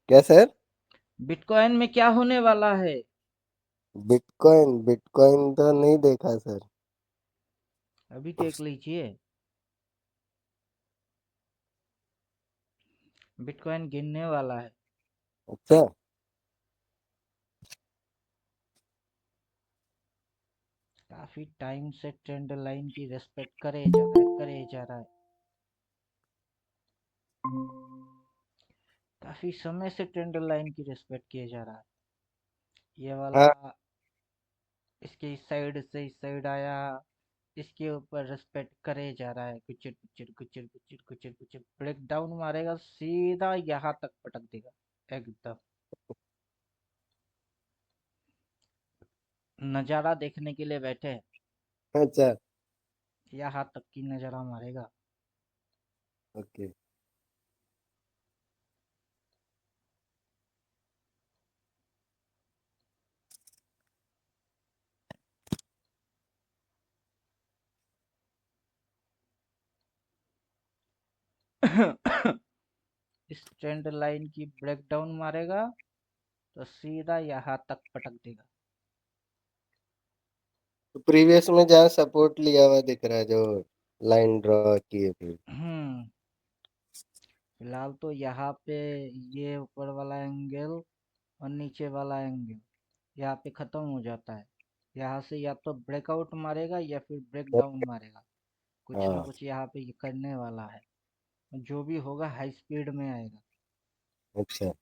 क्या sir? Bitcoin में क्या होने वाला है? बिटकॉइन बिटकॉइन तो नहीं देखा सर। अभी देख लीजिए। बिटकॉइन गिरने वाला है। अच्छा। काफी टाइम से ट्रेंड लाइन की रेस्पेक्ट करे जा रहा है। काफी समय से ट्रेंड लाइन की रेस्पेक्ट किया जा रहा है। ये वाला हाँ इसके इस साइड से इस साइड आया, इसके ऊपर रेस्पेक्ट करे जा रहा है। कुचर कुचर कुचर कुचर कुचर कुचर ब्रेक डाउन मारेगा, सीधा यहाँ तक पटक देगा एकदम। नजारा देखने के लिए बैठे हैं, अच्छा। यहाँ तक की नजारा मारेगा। ओके। इस ट्रेंड लाइन की ब्रेक डाउन मारेगा तो सीधा यहाँ तक पटक देगा। तो प्रीवियस में जहाँ सपोर्ट लिया हुआ दिख रहा है, जो लाइन ड्रॉ किए थे। हम्म फिलहाल तो यहाँ पे ये ऊपर वाला एंगल और नीचे वाला एंगल यहाँ पे खत्म हो जाता है। यहाँ से या तो ब्रेकआउट मारेगा या फिर ब्रेक डाउन मारेगा। कुछ ना हाँ। कुछ यहाँ पे ये करने वाला है। जो भी होगा हाई स्पीड में आएगा। अच्छा।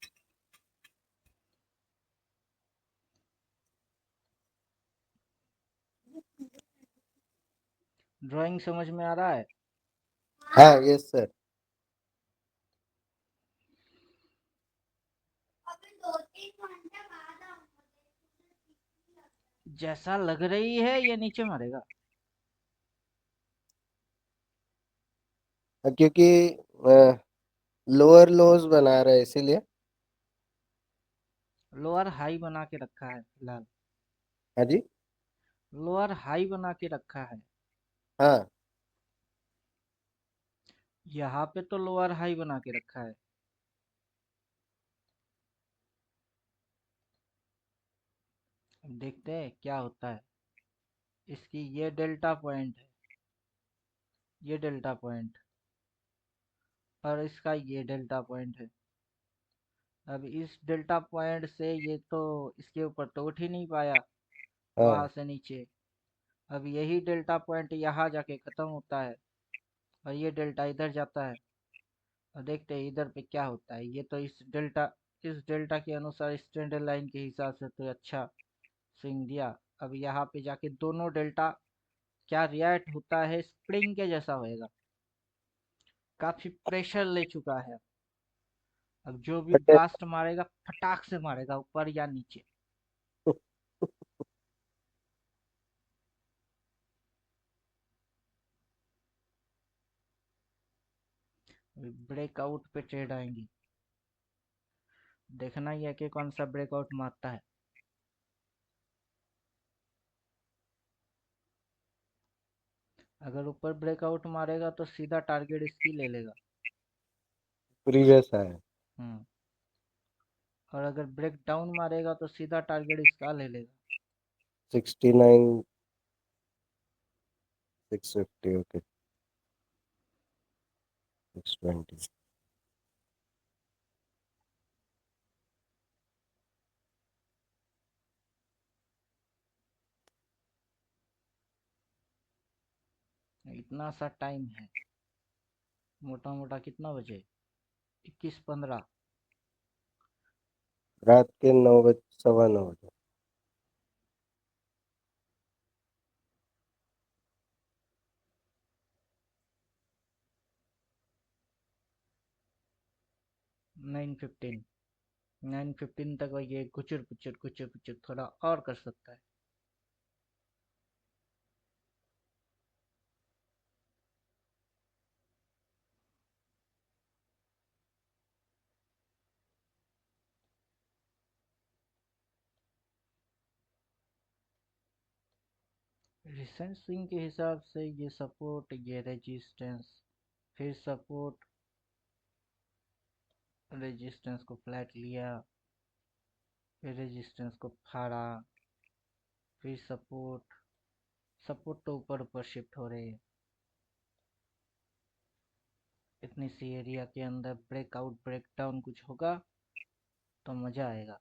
ड्राइंग समझ में आ रहा है? हाँ यस सर। जैसा लग रही है ये नीचे मारेगा। क्योंकि लोअर लोज बना रहा है इसीलिए। लोअर हाई बना के रखा है फिलहाल। हाँ जी। लोअर हाई बना के रखा है। हाँ। यहाँ पे तो लोअर हाई बना के रखा है। अब देखते हैं क्या होता है। इसकी ये डेल्टा पॉइंट है, ये डेल्टा पॉइंट, और इसका ये डेल्टा पॉइंट है। अब इस डेल्टा पॉइंट से ये तो इसके ऊपर तो उठ ही नहीं पाया वहां हाँ। से नीचे। अब यही डेल्टा पॉइंट यहाँ जाके खत्म होता है और ये डेल्टा इधर जाता है। और देखते हैं इधर पे क्या होता है। ये तो इस डेल्टा के अनुसार इस ट्रेंड लाइन के हिसाब से तो अच्छा स्विंग दिया। अब यहाँ पे जाके दोनों डेल्टा क्या रिएक्ट होता है, स्प्रिंग के जैसा होएगा। काफी प्रेशर ले चुका है। अब जो भी बट ब्लास्ट मारेगा फटाक से मारेगा, ऊपर या नीचे। ब्रेकआउट पे ट्रेड आएंगी। देखना ही है कि कौन सा ब्रेकआउट मारता है। अगर ऊपर ब्रेकआउट मारेगा तो सीधा टारगेट इसकी ले लेगा। प्रीवियस है। हम्म और अगर ब्रेक डाउन मारेगा तो सीधा टारगेट इसका ले लेगा। 69 650। ओके। 620। इतना सा टाइम है। मोटा मोटा कितना बजे? 21:15। रात के 9 बजे, 9:15 बजे। 9:15। 9:15 तक ये कुचर कुचर कुचर कुचर थोड़ा और कर सकता है। रिसेंट स्विंग के हिसाब से ये सपोर्ट, ये रेजिस्टेंस, फिर सपोर्ट, रेजिस्टेंस को फ्लैट लिया, फिर रेजिस्टेंस को फाड़ा, फिर सपोर्ट। सपोर्ट तो ऊपर ऊपर शिफ्ट हो रही है। इतनी सी एरिया के अंदर ब्रेकआउट ब्रेकडाउन कुछ होगा तो मजा आएगा।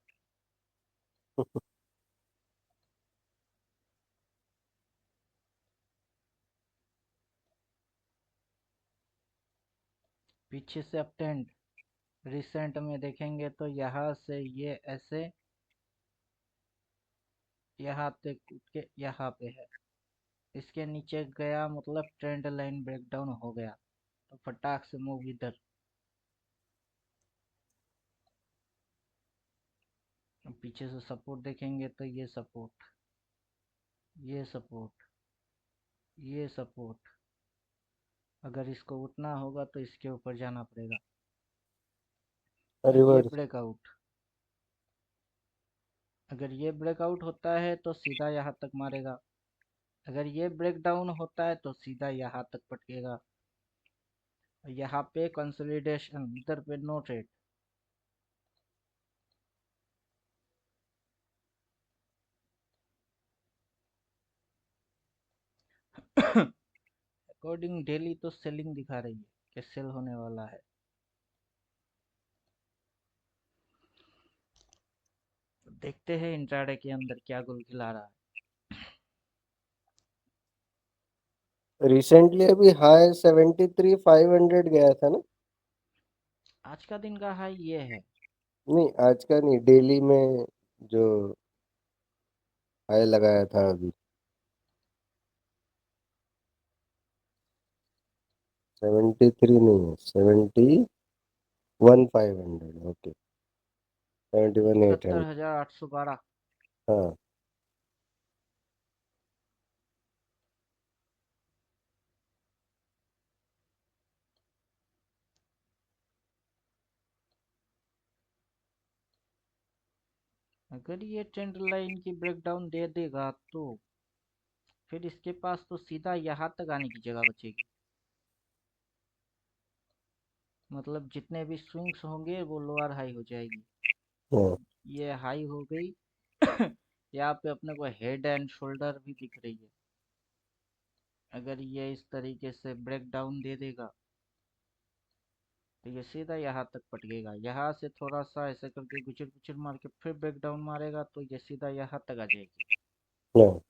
पीछे से अपट्रेंड रिसेंट में देखेंगे तो यहाँ से ये ऐसे यहाँ तक उठ के यहाँ पे है। इसके नीचे गया मतलब ट्रेंड लाइन ब्रेकडाउन हो गया, तो फटाक से मूव इधर। पीछे से सपोर्ट देखेंगे तो ये सपोर्ट, ये सपोर्ट, ये सपोर्ट। अगर इसको उठना होगा तो इसके ऊपर जाना पड़ेगा। और ये रिवर्स। ब्रेकआउट, अगर ये ब्रेकआउट होता है तो सीधा यहाँ तक मारेगा। अगर ये ब्रेक डाउन होता है तो सीधा यहाँ तक पटकेगा। यहाँ पे कंसोलिडेशन, इधर पे नो ट्रेड। अकॉर्डिंग डेली तो सेलिंग दिखा रही है कि सेल होने वाला है। तो देखते हैं इंट्राडे के अंदर क्या गुलखिला रहा है। रिसेंटली अभी हाई 73,500 गया था ना? आज का दिन का हाई ये है। नहीं, आज का नहीं, डेली में जो हाई लगाया था अभी। 73 नहीं है, 71,500। ओके, 71,800। 71,812। हाँ। अगर ये ट्रेंड लाइन की ब्रेकडाउन दे देगा तो फिर इसके पास तो सीधा यहाँ तक आने की जगह बचेगी। मतलब जितने भी स्विंग्स होंगे वो लोअर हाई हो जाएगी। हाँ। ये हाई हो गई। यहाँ पे अपने को हेड एंड शोल्डर भी दिख रही है। अगर ये इस तरीके से ब्रेक डाउन दे देगा तो ये सीधा यहाँ तक पटकेगा। यहाँ से थोड़ा सा ऐसे करके गुचर गुचर मार के फिर ब्रेक डाउन मारेगा तो ये सीधा यहाँ तक आ जाएगी। हाँ।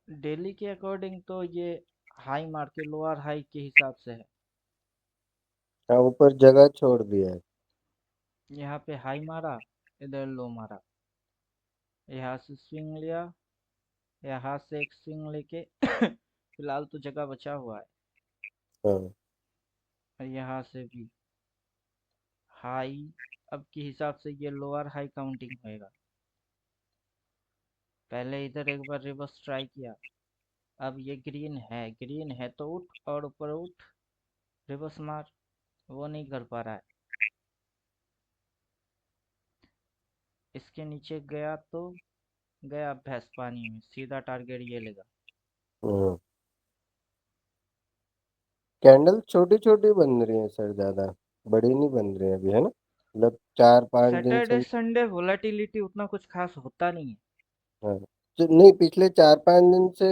डेली के अकॉर्डिंग तो ये हाई मार के लोअर हाई के हिसाब से है। हाँ, ऊपर जगह छोड़ दिया है। यहाँ पे हाई मारा, इधर लो मारा, यहाँ से स्विंग लिया, यहाँ से एक स्विंग लेके फिलहाल तो जगह बचा हुआ है। हाँ। और यहाँ से भी हाई, अब के हिसाब से ये लोअर हाई काउंटिंग होएगा। पहले इधर एक बार रिवर्स ट्राई किया, अब ये ग्रीन है, ग्रीन है तो उठ और ऊपर उठ, रिवर्स मार, वो नहीं कर पा रहा है। इसके नीचे गया तो गया भैंस पानी में, सीधा टारगेट ये लेगा। हम्म। कैंडल छोटी छोटी बन रही है सर, ज्यादा बड़ी नहीं बन रही है अभी, है ना? मतलब 4-5 दिन सैटरडे से। संडे वोलेटिलिटी उतना कुछ खास होता नहीं है। हाँ, तो नहीं, पिछले 4-5 दिन से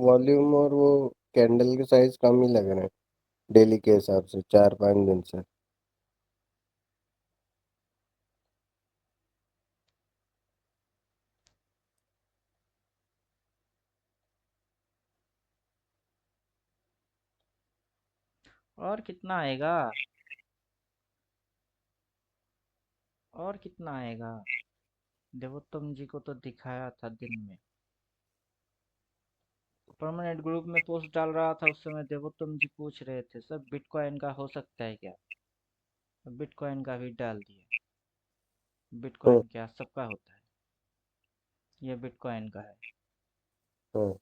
वॉल्यूम और वो कैंडल के साइज कम ही लग रहे हैं डेली के हिसाब से, 4-5 दिन से। और कितना आएगा, और कितना आएगा। देवोत्तम जी को तो दिखाया था दिन में, परमानेंट ग्रुप में पोस्ट डाल रहा था उस समय देवोत्तम जी पूछ रहे थे सर बिटकॉइन का हो सकता है क्या। बिटकॉइन का भी डाल दिया। हम्म। बिटकॉइन क्या सबका होता है। ये बिटकॉइन का है। हाँ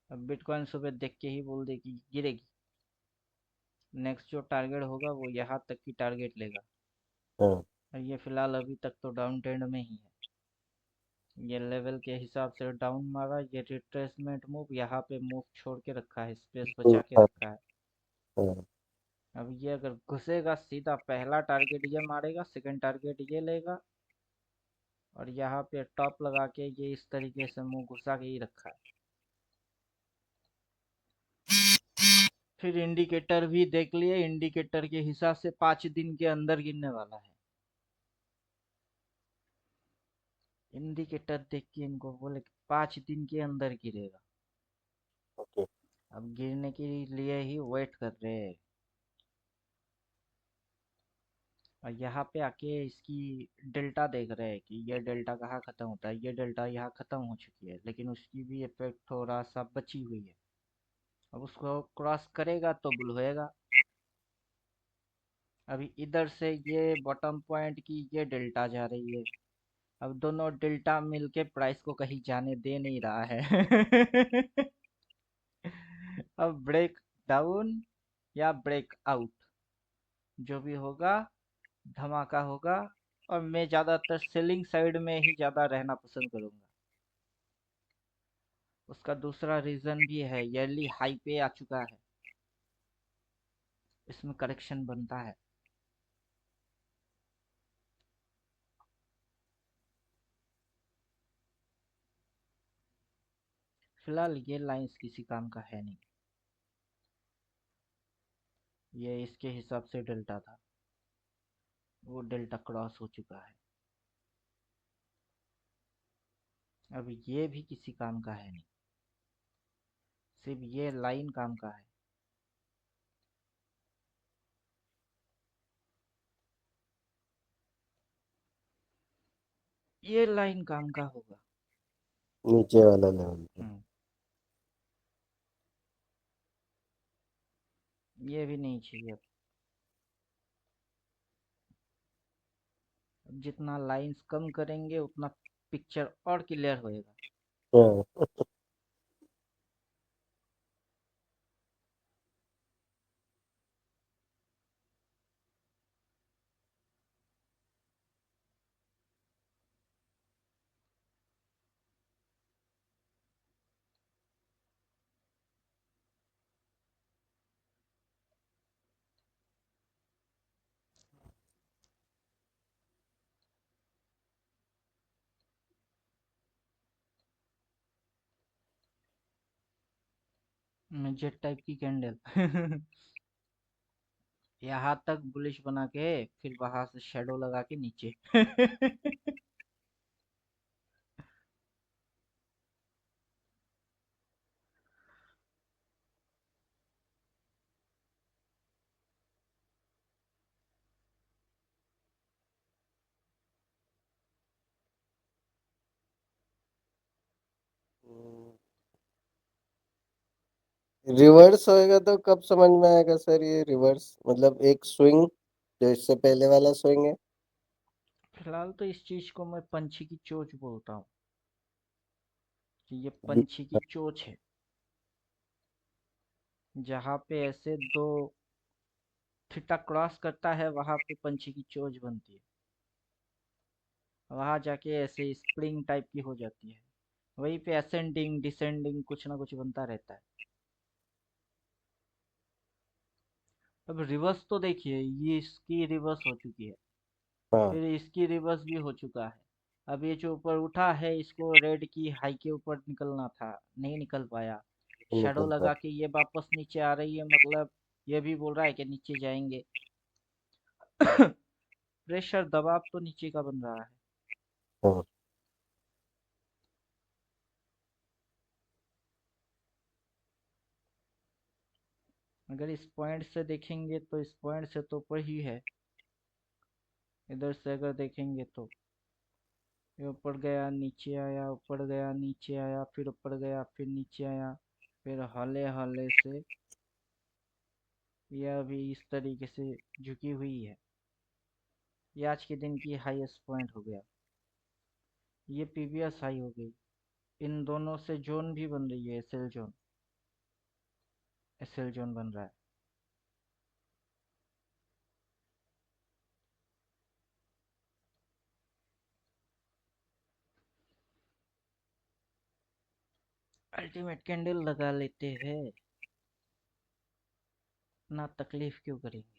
अब बिटकॉइन सुबह देख के ही बोल दे कि गिरेगी, नेक्स्ट जो टारगेट होगा वो यहाँ तक की टारगेट लेगा। हाँ और ये फिलहाल अभी तक तो डाउन ट्रेंड में ही है। ये लेवल के हिसाब से डाउन मारा, ये रिट्रेसमेंट मूव यहाँ पे मूव छोड़ के रखा है, स्पेस बचा के हाँ रखा है। हाँ अब ये अगर घुसेगा सीधा पहला टारगेट ये मारेगा, सेकंड टारगेट ये लेगा, और यहाँ पे टॉप लगा के ये इस तरीके से मुंह घुसा के ही रखा है। फिर इंडिकेटर भी देख लिए, इंडिकेटर के हिसाब से 5 दिन के अंदर गिरने वाला है। इंडिकेटर देख के इनको बोले कि 5 दिन के अंदर गिरेगा। ओके। अब गिरने के लिए ही वेट कर रहे हैं। और यहाँ पे आके इसकी डेल्टा देख रहे हैं कि ये डेल्टा कहाँ खत्म होता है, ये डेल्टा यहाँ खत्म हो चुकी है, लेकिन उसकी भी इफेक्ट थोड़ा सा बची हुई है। अब उसको क्रॉस करेगा तो बुल होएगा। अभी इधर से ये बॉटम पॉइंट की ये डेल्टा जा रही है। अब दोनों डेल्टा मिलके प्राइस को कहीं जाने दे नहीं रहा है। अब ब्रेक डाउन या ब्रेक आउट जो भी होगा, धमाका होगा। और मैं ज़्यादातर सेलिंग साइड में ही ज़्यादा रहना पसंद करूँगा। उसका दूसरा रीज़न भी है, ईयरली हाई पे आ चुका है, इसमें करेक्शन बनता है। फिलहाल ये लाइंस किसी काम का है नहीं, ये इसके हिसाब से डेल्टा था, वो डेल्टा क्रॉस हो चुका है। अब ये भी किसी काम का है नहीं, सिर्फ ये लाइन काम का है। ये लाइन काम का होगा। नीचे वाला लेवल पे। हम्म, ये भी नहीं चाहिए। अब जितना लाइंस कम करेंगे उतना पिक्चर और क्लियर होएगा। हाँ। जेट टाइप की कैंडल। यहाँ तक बुलिश बना के फिर वहां से शेडो लगा के नीचे। रिवर्स होएगा तो कब समझ में आएगा सर ये रिवर्स मतलब एक स्विंग जो इससे पहले वाला स्विंग है? फिलहाल तो इस चीज को मैं पंछी की चोंच बोलता हूँ, कि ये बी- पंछी की चोंच है। जहाँ पे ऐसे दो थीटा क्रॉस करता है वहां पे पंछी की चोंच बनती है, वहां जाके ऐसे स्प्रिंग टाइप की हो जाती है, वहीं पे असेंडिंग डिसेंडिंग कुछ ना कुछ बनता रहता है। अब रिवर्स तो देखिए, ये इसकी रिवर्स हो चुकी है, हाँ फिर इसकी रिवर्स भी हो चुका है। अब ये जो ऊपर उठा है इसको रेड की हाई के ऊपर निकलना था, नहीं निकल पाया। शेडो निकल पाए। लगा के ये वापस नीचे आ रही है, मतलब ये भी बोल रहा है कि नीचे जाएंगे। प्रेशर दबाव तो नीचे का बन रहा है। हाँ अगर इस पॉइंट से देखेंगे तो इस पॉइंट से तो ऊपर ही है, इधर से अगर देखेंगे तो ये ऊपर गया नीचे आया, ऊपर गया नीचे आया, फिर ऊपर गया फिर नीचे आया, फिर हौले हौले से यह भी इस तरीके से झुकी हुई है। ये आज के दिन की हाईएस्ट पॉइंट हो गया। ये पीवीएस हाई हो गई। इन दोनों से जोन भी बन रही है, एसएल जोन। एसएल जोन बन रहा है। अल्टीमेट कैंडल लगा लेते हैं, ना तकलीफ क्यों करेंगे।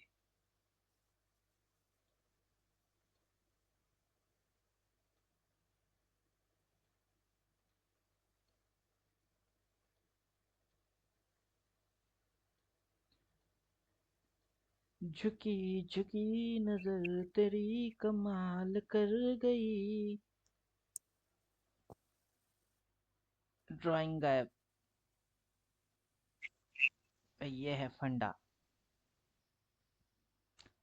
झुकी झुकी नजर तेरी कमाल कर गई। ड्राइंग गायब। ये है फंडा।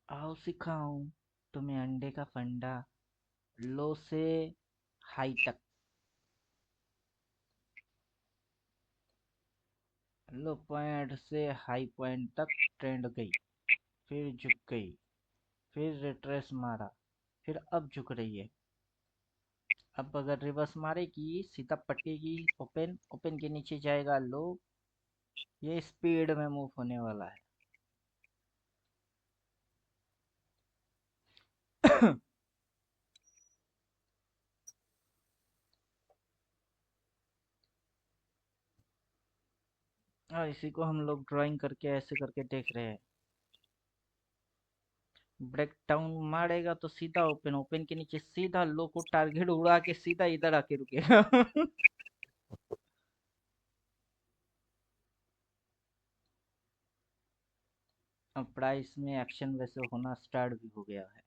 आओ सिखाऊं तुम्हें अंडे का फंडा। लो से हाई तक। लो पॉइंट से हाई पॉइंट तक ट्रेंड गई, फिर झुक गई, फिर रिट्रेस मारा, फिर अब झुक रही है। अब अगर रिवर्स मारेगी सीधा पटेगी, ओपन ओपन के नीचे जाएगा लो। ये स्पीड में मूव होने वाला है। और इसी को हम लोग ड्राइंग करके ऐसे करके देख रहे हैं। ब्रेक डाउन मारेगा तो सीधा ओपन, ओपन के नीचे सीधा लो को टारगेट उड़ा के सीधा इधर आके रुकेगा। अब प्राइस में एक्शन वैसे होना स्टार्ट भी हो गया है।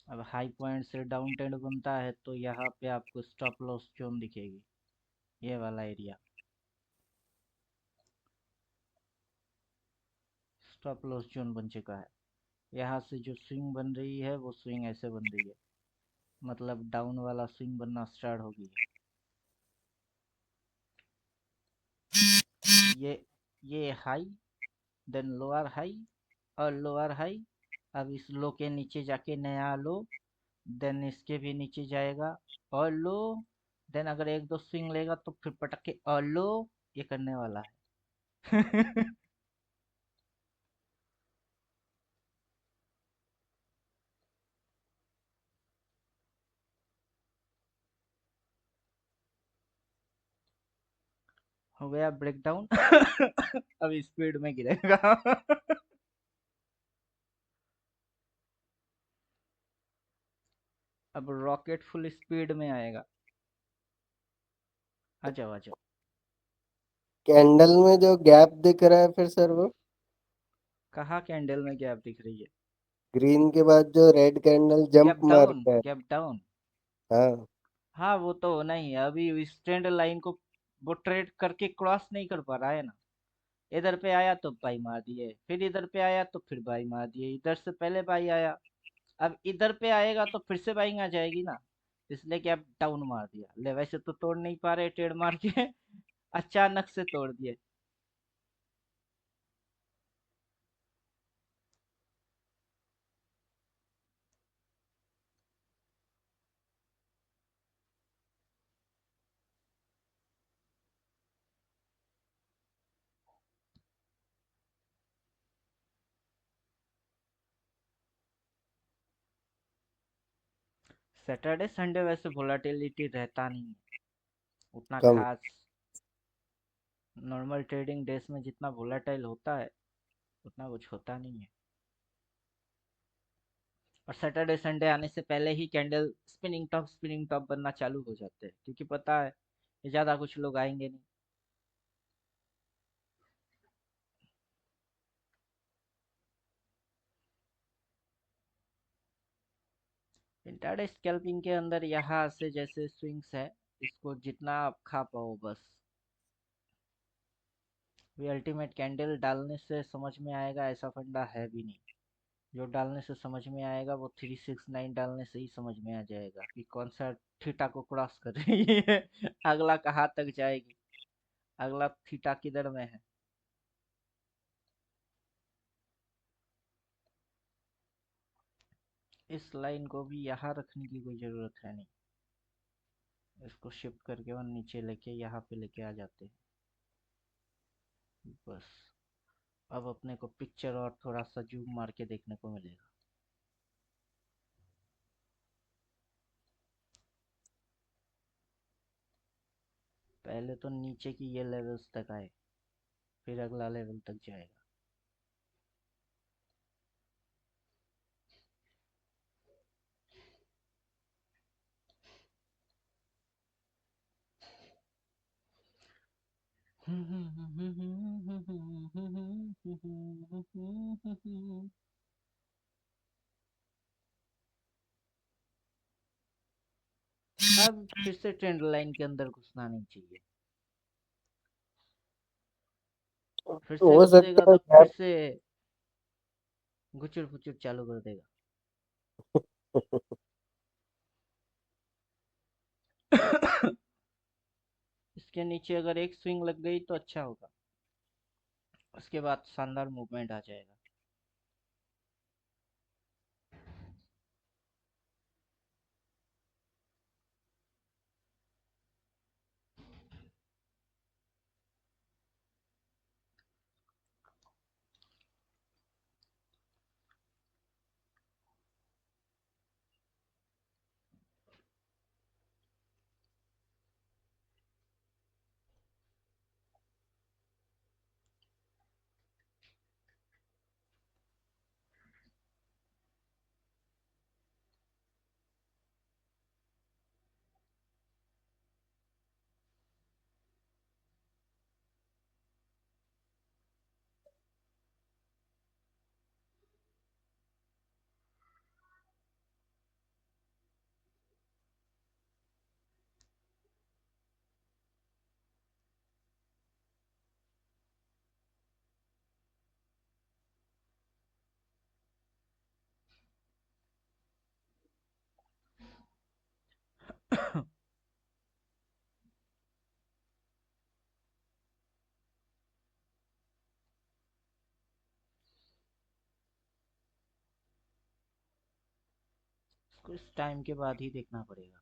अब हाई पॉइंट से डाउन ट्रेंड बनता है तो यहाँ पे आपको स्टॉप लॉस जोन दिखेगी, ये वाला एरिया। स्टॉप लॉस जोन बन चुका है। यहाँ से जो स्विंग बन रही है वो स्विंग ऐसे बन रही है, मतलब डाउन वाला स्विंग बनना स्टार्ट हो गई है। ये हाई, देन लोअर हाई और लोअर हाई। अब इस लो के नीचे जाके नया लो, देन इसके भी नीचे जाएगा और लो। देन अगर एक दो स्विंग लेगा तो फिर पटक के और लो। ये करने वाला है। हो गया ब्रेक डाउन। अब स्पीड में गिरेगा। अब रॉकेट फुल स्पीड में आएगा। आ जाओ आ जाओ। कैंडल में जो गैप दिख रहा है फिर सर वो कहाँ कैंडल में गैप दिख रही है? ग्रीन के बाद जो red candle jump gap down, मारता है। Gap down. हाँ। हाँ वो तो होना ही है, अभी इस ट्रेंड लाइन को वो ट्रेड करके क्रॉस नहीं कर पा रहा है ना। इधर पे आया तो बाई मार दिए, फिर इधर पे आया तो फिर बाई मार दिए, इधर से पहले बाई आया। अब इधर पे आएगा तो फिर से बाइंग आ जाएगी ना, इसलिए कि अब डाउन मार दिया। ले वैसे तो तोड़ नहीं पा रहे ट्रेड मार के। अचानक से तोड़ दिए। सैटरडे संडे वैसे वोलाटिलिटी रहता नहीं है उतना कम। खास। नॉर्मल ट्रेडिंग डेज में जितना वोलाटाइल होता है उतना कुछ होता नहीं है। और सैटरडे संडे आने से पहले ही कैंडल स्पिनिंग टॉप बनना चालू हो जाते हैं, क्योंकि पता है ये ज्यादा कुछ लोग आएंगे नहीं। इंट्राडे स्कैल्पिंग के अंदर यहाँ से जैसे स्विंग्स है, इसको जितना आप खा पाओ बस। ये अल्टीमेट कैंडल डालने से समझ में आएगा ऐसा फंडा है भी नहीं। जो डालने से समझ में आएगा वो 369 डालने से ही समझ में आ जाएगा कि कौन सा थीटा को क्रॉस कर रही है। अगला कहाँ तक जाएगी, अगला थीटा किधर में है। इस लाइन को भी यहाँ रखने की कोई ज़रूरत है नहीं, इसको शिफ्ट करके और नीचे लेके यहाँ पे लेके आ जाते हैं बस। अब अपने को पिक्चर और थोड़ा सा जूम मार के देखने को मिलेगा। पहले तो नीचे की ये लेवल्स तक आए, फिर अगला लेवल तक जाएगा। अब फिर से ट्रेंड लाइन के अंदर घुसना नहीं चाहिए, फिर से हो घुसेगा सकता है तो फिर गैप। से घुचुर पुचुर चालू कर देगा। इसके नीचे अगर एक स्विंग लग गई तो अच्छा होगा, उसके बाद शानदार मूवमेंट आ जाएगा। इसको इस टाइम के बाद ही देखना पड़ेगा,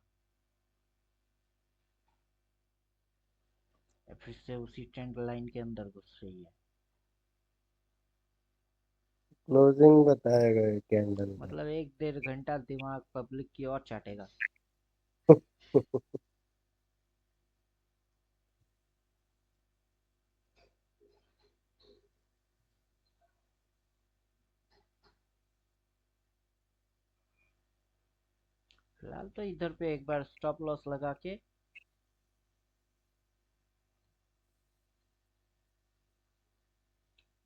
या फिर से उसी ट्रेंड लाइन के अंदर घुस रही है। क्लोजिंग बताएगा कैंडल का। मतलब 1 1.5 घंटा दिमाग पब्लिक की ओर चाटेगा। फिलहाल तो इधर पे एक बार स्टॉप लॉस लगा के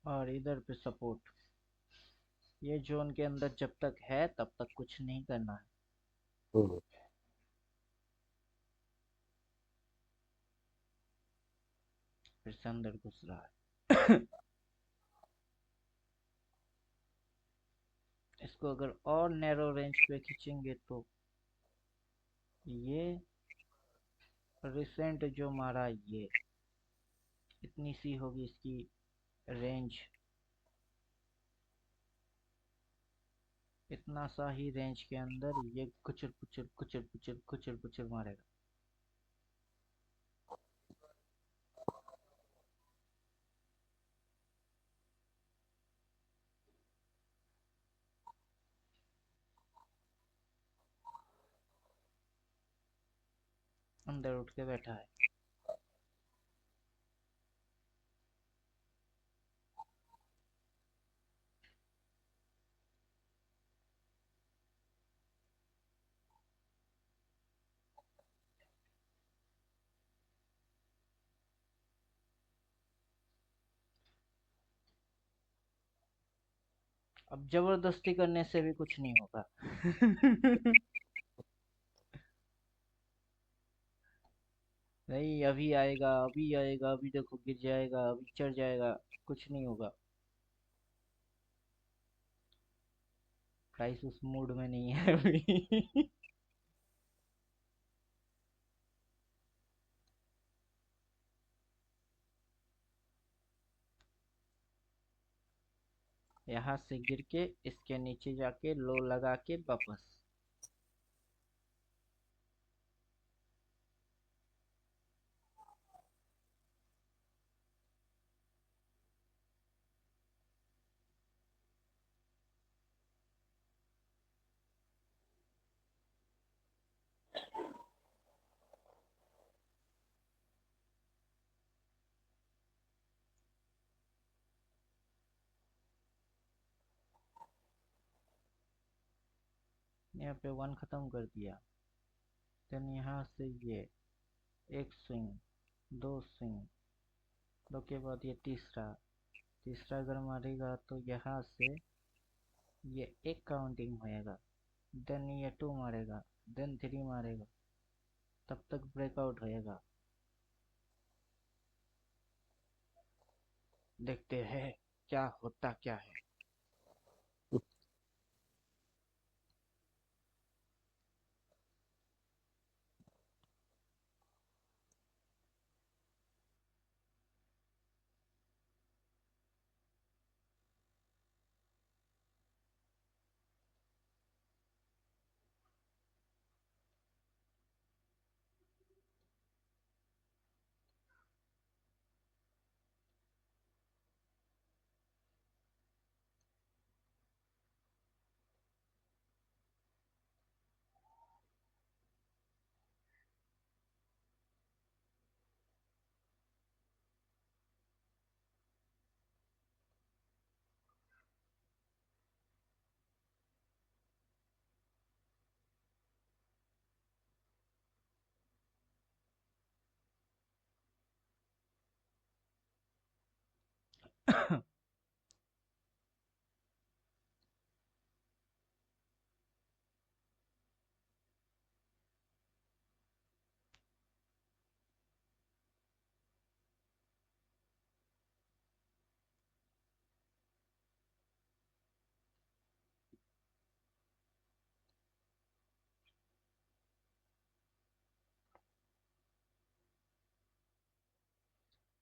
और इधर पे सपोर्ट, ये जोन के अंदर जब तक है तब तक कुछ नहीं करना है। हम्म, फिर से अंदर घुस रहा है। इसको अगर और नैरो रेंज पे खींचेंगे तो ये रिसेंट जो मारा ये इतनी सी होगी इसकी रेंज, इतना सा ही रेंज के अंदर ये कुचर पुचर कुचर पुचर कुचर पुचर मारेगा। अंदर उठ के बैठा है। अब जबरदस्ती करने से भी कुछ नहीं होगा। नहीं अभी आएगा अभी आएगा, अभी देखो गिर जाएगा अभी चढ़ जाएगा, कुछ नहीं होगा। प्राइस उस मूड में नहीं है अभी। यहाँ से गिर के इसके नीचे जाके लो लगा के वापस। यहाँ पे 1 खत्म कर दिया। देन यहाँ से ये एक स्विंग, 2 स्विंग, 2 के बाद ये तीसरा। तीसरा अगर मारेगा तो यहाँ से ये एक काउंटिंग होएगा। देन ये 2 मारेगा, देन 3 मारेगा, तब तक ब्रेकआउट होएगा। देखते हैं क्या होता क्या है।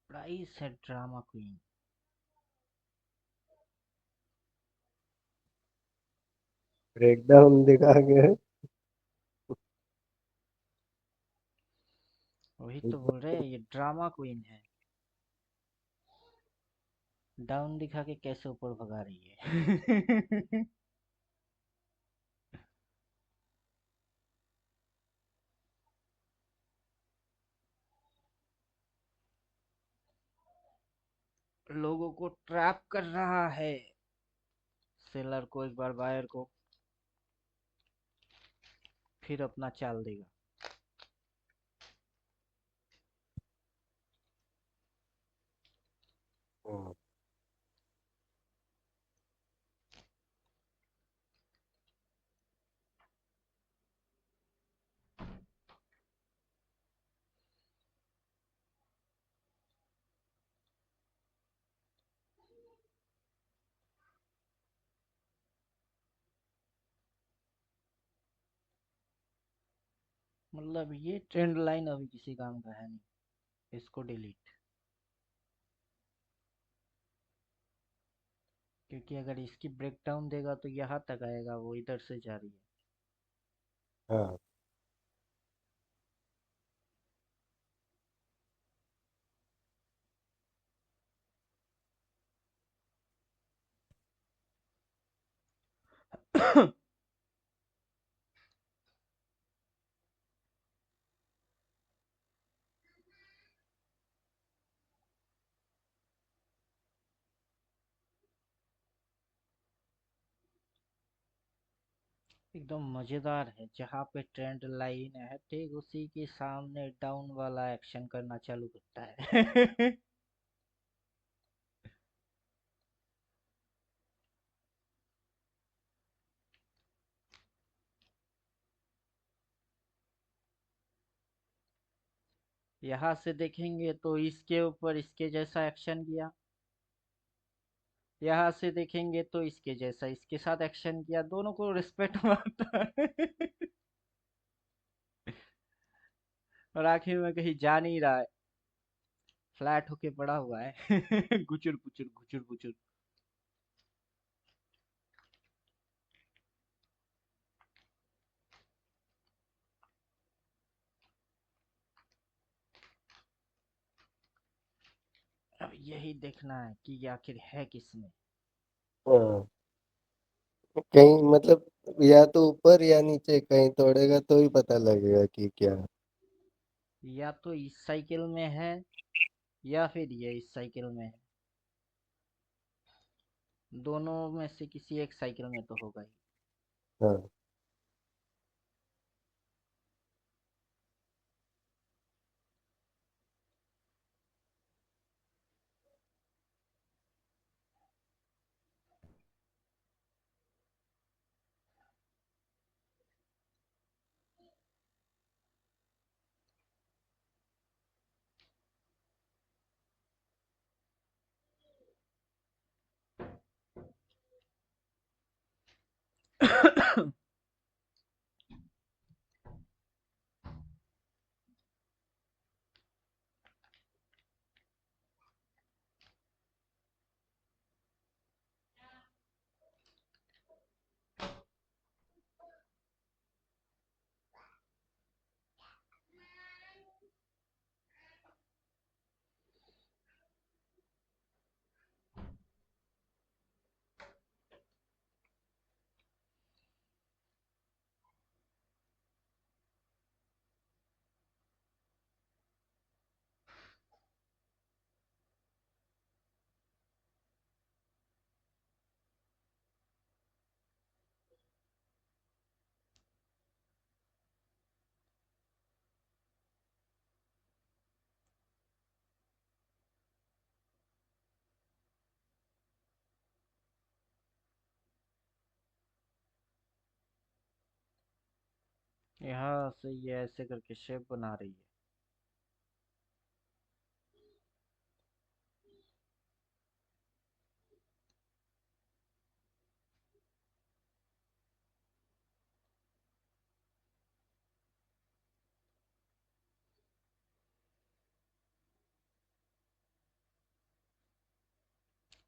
प्राइस है ड्रामा क्वीन। ब्रेकडाउन दिखा के वही तो बोल रहे हैं, ये ड्रामा क्वीन है। डाउन दिखा के कैसे ऊपर भगा रही है। लोगों को ट्रैप कर रहा है। सेलर को एक बार बायर को, फिर अपना चाल देगा। मतलब ये ट्रेंड लाइन अभी किसी काम का है नहीं, इसको डिलीट। क्योंकि अगर इसकी ब्रेकडाउन देगा तो यहाँ तक आएगा, वो इधर से जा रही हाँ। है। एकदम मजेदार है, जहाँ पे ट्रेंड लाइन है ठीक उसी के सामने डाउन वाला एक्शन करना चालू करता है। यहाँ से देखेंगे तो इसके ऊपर इसके जैसा एक्शन किया, यहाँ से देखेंगे तो इसके जैसा इसके साथ एक्शन किया, दोनों को रिस्पेक्ट मारता है। और आखिर में कहीं जा नहीं रहा है, फ्लैट होके पड़ा हुआ है। गुचुर पुचुर गुचुर पुचुर। यही देखना है कि ये आखिर है किसमें। हाँ, कहीं मतलब या तो ऊपर या नीचे, कहीं तोड़ेगा तो ही पता लगेगा कि क्या है। या तो इस साइकिल में है या फिर ये इस साइकिल में है। दोनों में से किसी एक साइकिल में तो होगा ही। हाँ। यहाँ से ये ऐसे करके शेप बना रही है।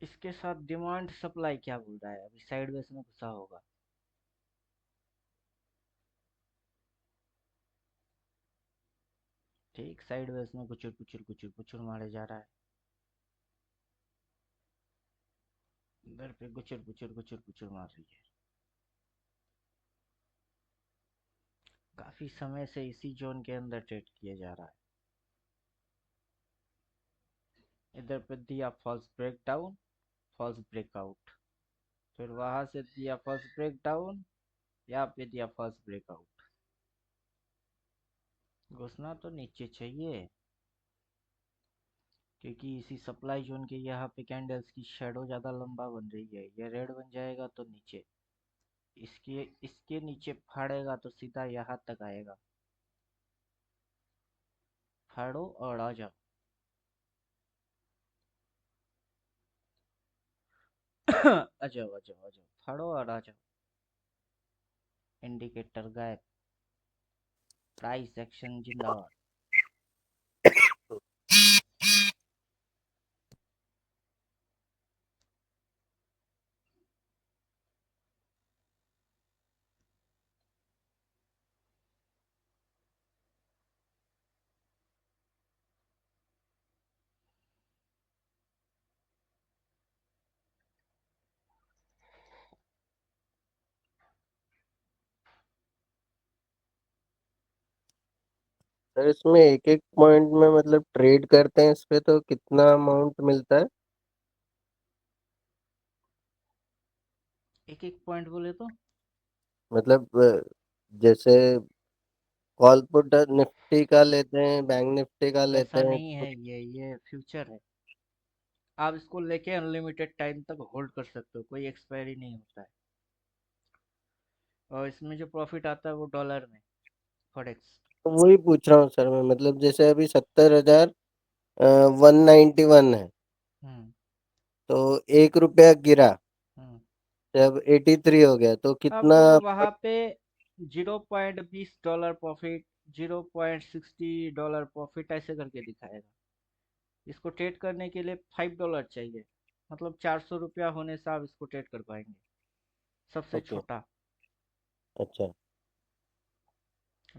इसके साथ डिमांड सप्लाई क्या बोल रहा है, अभी साइडवेज में घुसा होगा। ठीक साइडवेज में कुचुर कुचुर कुचुर कुचुर मारे जा रहा है। इधर पे गुचुर गुचुर गुचुर गुचुर मार रही है। काफी समय से इसी जोन के अंदर ट्रेड किया जा रहा है। इधर पे दिया false break down, false breakout, फिर वहां से दिया फॉल्स ब्रेक डाउन, यहाँ पे दिया फॉल्स ब्रेकआउट। घुसना तो नीचे चाहिए, क्योंकि इसी सप्लाई जोन के यहाँ पे कैंडल्स की शेडो ज्यादा लंबा बन रही है। ये रेड बन जाएगा तो नीचे, इसके इसके नीचे फाड़ेगा तो सीधा यहाँ तक आएगा। फाड़ो और आ जाओ। आ जाओ आ जाओ आ जाओ, फाड़ो और आ जाओ। इंडिकेटर गायब, प्राइस एक्शन जिंदाबाद। सर इसमें एक एक पॉइंट में मतलब ट्रेड करते हैं इस पे तो कितना अमाउंट मिलता है? एक एक पॉइंट बोले तो मतलब जैसे कॉल पुट निफ्टी का लेते हैं, बैंक निफ्टी का लेते वैसा हैं नहीं तो। है, ये फ्यूचर है। आप इसको लेके अनलिमिटेड टाइम तक होल्ड कर सकते हो, कोई एक्सपायरी नहीं होता है। और इसमें जो प्रॉफिट आता है वो डॉलर में, फॉरेक्स। वही पूछ रहा हूँ सर मैं, मतलब जैसे अभी 70,000 191 है, हम्म। तो 1 रुपया गिरा, हम्म। जब 83 हो गया तो कितना? आपको तो वहां पे $0.20 प्रॉफिट, $0.60 प्रॉफिट ऐसे करके दिखाएगा। इसको ट्रेड करने के लिए $5 चाहिए, मतलब ₹400 होने से आप इसको ट्रेड कर पाएंगे, सबसे ओके। छोटा। अच्छा।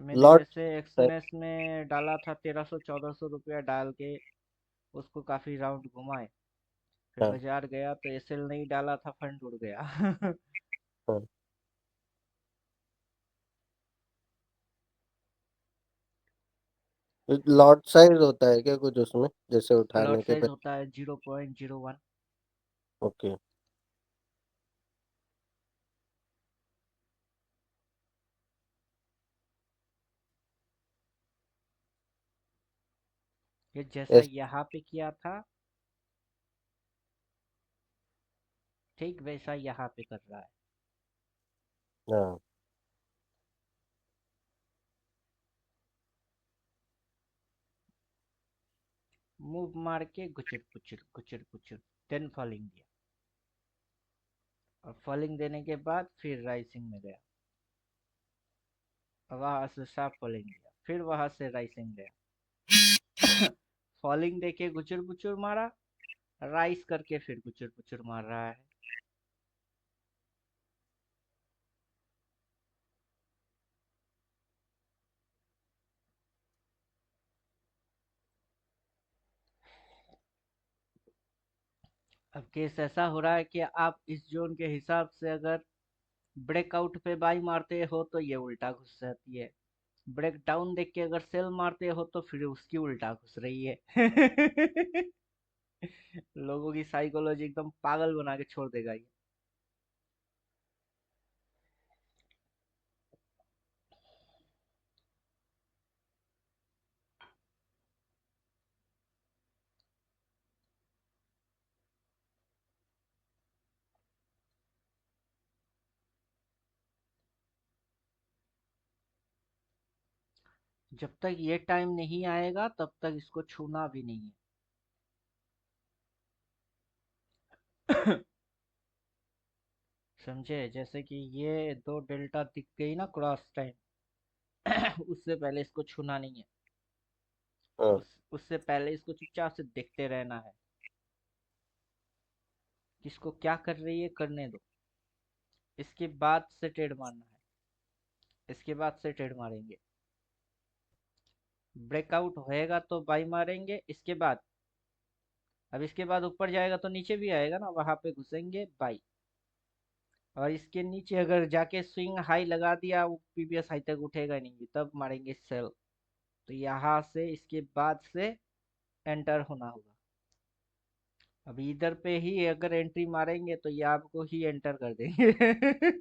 मैंने लॉट जैसे सर। एक्सनेस में डाला था 1300 1400 रुपया डाल के, उसको काफी राउंड घुमाए, फिर हाँ बाजार गया तो एसएल नहीं डाला था, फंड उड़ गया। हाँ। लॉट साइज होता है क्या कुछ उसमें, जैसे लॉट उठाने के साइज पे? होता है 0.01। ओके। ये जैसा एस। यहाँ पे किया था, ठीक वैसा यहाँ पे कर रहा है। हाँ। मूव मार के गुचर पुचर गुचर पुचर, 10 फॉलिंग दिया, और फॉलिंग देने के बाद फिर राइसिंग में गया, वहां से शार्प फॉलिंग दिया, फिर वहां से राइसिंग गया। फॉलिंग देके गुचर पुचर मारा, राइस करके फिर गुचर पुचर मार रहा है। अब केस ऐसा हो रहा है कि आप इस जोन के हिसाब से अगर ब्रेकआउट पे बाई मारते हो तो ये उल्टा घुस जाती है, ब्रेक डाउन देख के अगर सेल मारते हो तो फिर उसकी उल्टा घुस रही है। लोगों की साइकोलॉजी एकदम पागल बना के छोड़ देगा ये। जब तक ये टाइम नहीं आएगा तब तक इसको छूना भी नहीं है। समझे, जैसे कि ये दो डेल्टा दिख गई ना क्रॉस टाइम, उससे पहले इसको छूना नहीं है। हाँ। उससे पहले इसको चुपचाप से देखते रहना है, किसको क्या कर रही है करने दो, इसके बाद से ट्रेड मारना है, इसके बाद से ट्रेड मारेंगे। ब्रेकआउट होएगा तो बाई मारेंगे, इसके बाद, अब इसके बाद ऊपर जाएगा तो नीचे भी आएगा ना, वहां पे घुसेंगे बाई, और इसके नीचे अगर जाके स्विंग हाई लगा दिया, वो पीवीएस हाई तक उठेगा नहीं, तब मारेंगे सेल। तो यहाँ से इसके बाद से एंटर होना होगा। अब इधर पे ही अगर एंट्री मारेंगे तो ये आपको ही एंटर कर देंगे।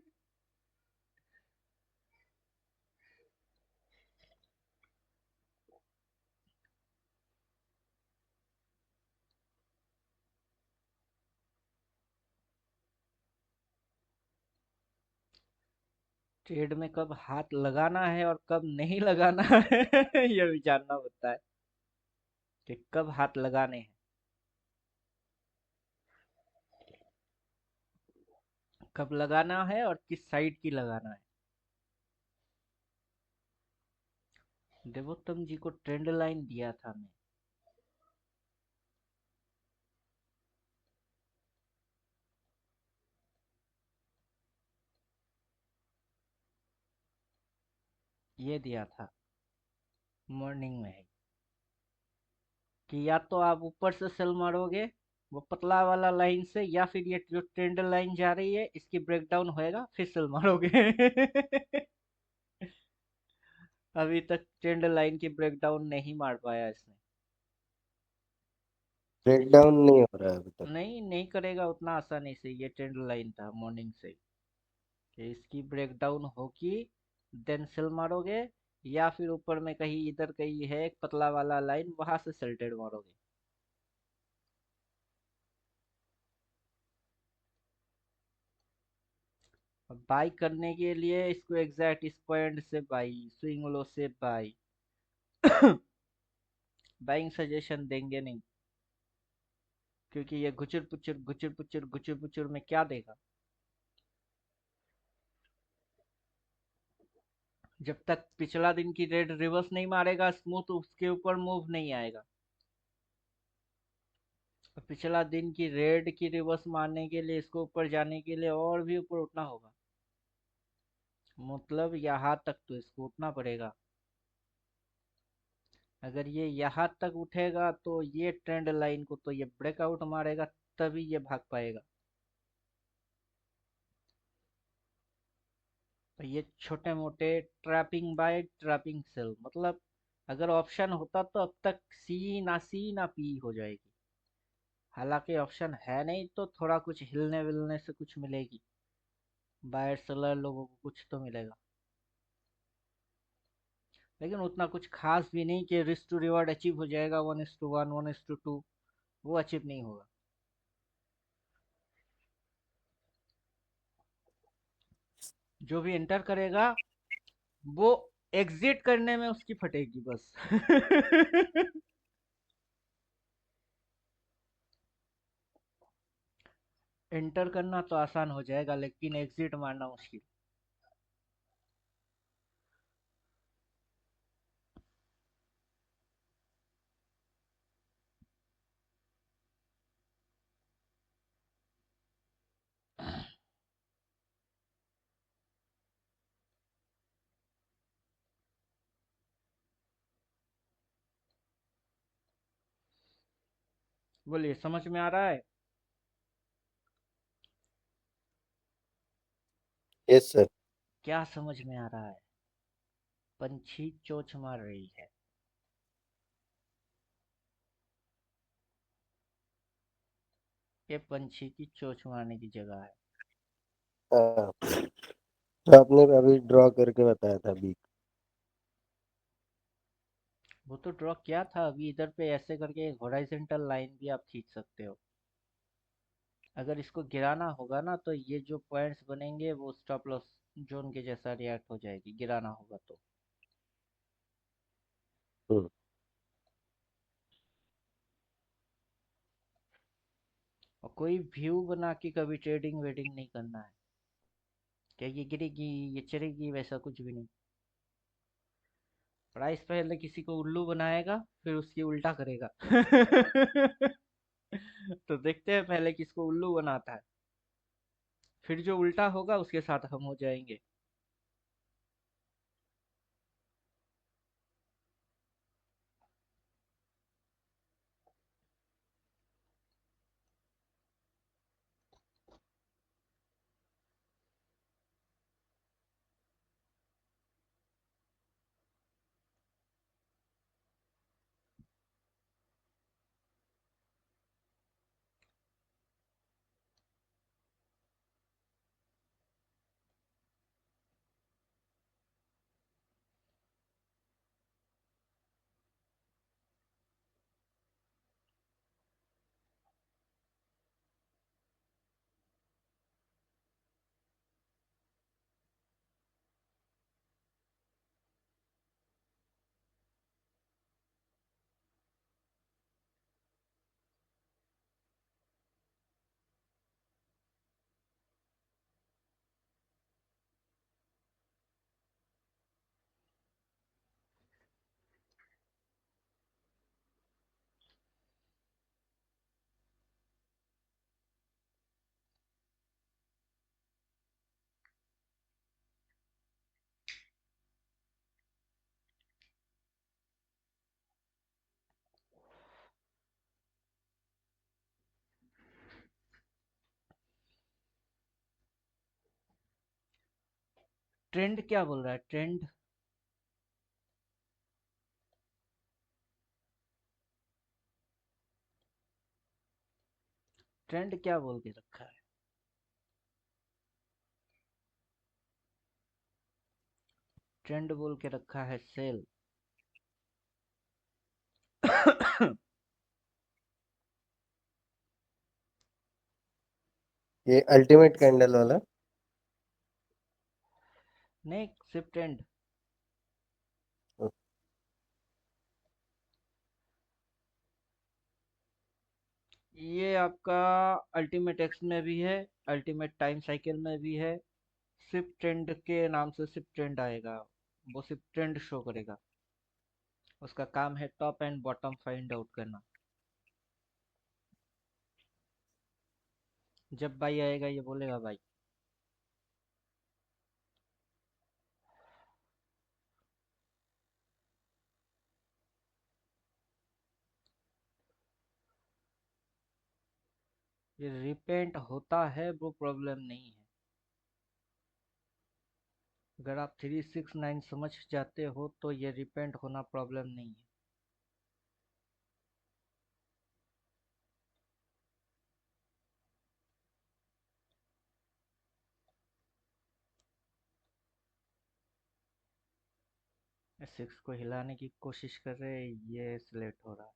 ट्रेड में कब हाथ लगाना है और कब नहीं लगाना है, ये भी जानना होता है कि कब हाथ लगाने हैं, कब लगाना है और किस साइड की लगाना है। देवोत्तम जी को ट्रेंड लाइन दिया था मैं। ये दिया था मॉर्निंग में है, कि या तो आप ऊपर से सेल मारोगे वो पतला वाला लाइन से, या फिर ये जो ट्रेंड लाइन जा रही है इसकी ब्रेकडाउन होएगा फिर सेल मारोगे। अभी तक ट्रेंड लाइन की ब्रेकडाउन नहीं मार पाया इसने। ब्रेक डाउन नहीं हो रहा है अभी तक। नहीं, नहीं करेगा उतना आसानी से, ये ट्रेंड लाइन था मॉर्निंग से, कि इसकी ब्रेकडाउन होगी देन सेल मारोगे, या फिर ऊपर में कहीं इधर कहीं है एक पतला वाला लाइन, वहां से सेल ट्रेड मारोगे। बाई करने के लिए इसको एग्जैक्ट इस पॉइंट से बाई, स्विंग लो से बाई, बाइंग सजेशन देंगे नहीं, क्योंकि ये गुचर पुचर गुचर पुचर गुचर पुचर में क्या देगा। जब तक पिछला दिन की रेड रिवर्स नहीं मारेगा स्मूथ, उसके ऊपर मूव नहीं आएगा। पिछला दिन की रेड की रिवर्स मारने के लिए, इसको ऊपर जाने के लिए और भी ऊपर उठना होगा, मतलब यहाँ तक तो इसको उठना पड़ेगा। अगर ये यहाँ तक उठेगा तो ये ट्रेंड लाइन को तो ये ब्रेकआउट मारेगा, तभी ये भाग पाएगा। तो ये छोटे मोटे ट्रैपिंग बाय ट्रैपिंग सेल, मतलब अगर ऑप्शन होता तो अब तक सी ना पी हो जाएगी। हालांकि ऑप्शन है नहीं तो थोड़ा कुछ हिलने विलने से कुछ मिलेगी, बायर सेलर लोगों को कुछ तो मिलेगा, लेकिन उतना कुछ खास भी नहीं कि रिस्क टू रिवॉर्ड अचीव हो जाएगा 1:1 1:2, वो अचीव नहीं होगा। जो भी एंटर करेगा वो एग्जिट करने में उसकी फटेगी बस। एंटर करना तो आसान हो जाएगा लेकिन एग्जिट मारना मुश्किल। बोलिए, समझ में आ रहा है? Yes sir. क्या समझ में आ रहा है? पंछी चोंच मार रही है। ये पंछी की चोंच मारने की जगह है। हाँ, तो आपने अभी ड्रॉ करके बताया था अभी। वो तो ड्रॉ किया था, अभी इधर पे ऐसे करके एक हॉरिजॉन्टल लाइन भी आप खींच सकते हो। अगर इसको गिराना होगा ना तो ये जो पॉइंट्स बनेंगे वो स्टॉप लॉस जोन के जैसा रिएक्ट हो जाएगी, गिराना होगा तो। हम्म। और कोई व्यू बना के कभी ट्रेडिंग वेडिंग नहीं करना है, क्या ये गिरेगी ये चढ़ेगी, वैसा कुछ भी नहीं। प्राइस पहले किसी को उल्लू बनाएगा, फिर उसकी उल्टा करेगा। तो देखते हैं पहले किसको उल्लू बनाता है, फिर जो उल्टा होगा उसके साथ हम हो जाएंगे। ट्रेंड क्या बोल रहा है? ट्रेंड, ट्रेंड क्या बोल के रखा है? ट्रेंड बोल के रखा है सेल। ये अल्टीमेट कैंडल वाला। नहीं, सिर्फ ट्रेंड। ये आपका अल्टीमेट एक्स में भी है, अल्टीमेट टाइम साइकिल में भी है। सिर्फ ट्रेंड के नाम से सिर्फ ट्रेंड आएगा, वो सिर्फ ट्रेंड शो करेगा। उसका काम है top and bottom find out करना। जब भाई आएगा ये बोलेगा भाई। ये रिपेंट होता है वो प्रॉब्लम नहीं है। अगर आप 369 समझ जाते हो तो ये रिपेंट होना प्रॉब्लम नहीं है। सिक्स को हिलाने की कोशिश कर रहे हैं, ये सिलेक्ट हो रहा है।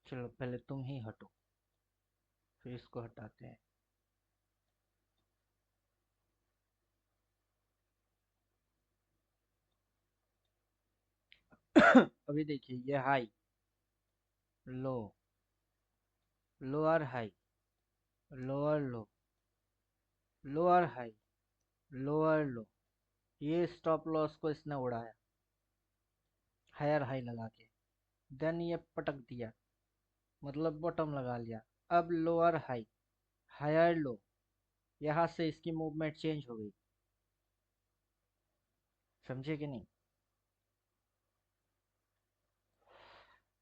चलो पहले तुम ही हटो, फिर इसको हटाते हैं। अभी देखिए, ये high, low, lower high, lower low, lower high, lower low, ये स्टॉप लॉस को इसने उड़ाया हायर हाई लगा के। देन ये पटक दिया, मतलब बॉटम लगा लिया। अब लोअर हाई, हायर लो, यहाँ से इसकी मूवमेंट चेंज हो गई। समझे कि नहीं?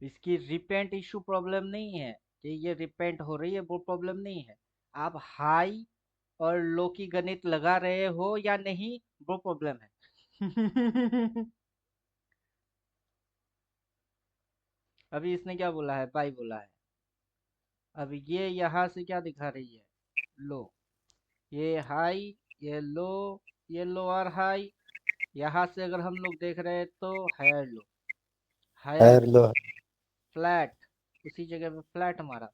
इसकी रिपेंट इशू प्रॉब्लम नहीं है कि ये रिपेंट हो रही है, वो प्रॉब्लम नहीं है। आप हाई और लो की गणित लगा रहे हो या नहीं, वो प्रॉब्लम है। अभी इसने क्या बोला है? बाई बोला है। अब ये यहाँ से क्या दिखा रही है? लो, ये हाई, ये लो, ये लोअर हाई। यहाँ से अगर हम लोग देख रहे हैं तो higher low, higher higher low, low. Flat, उसी जगह पे फ्लैट मारा,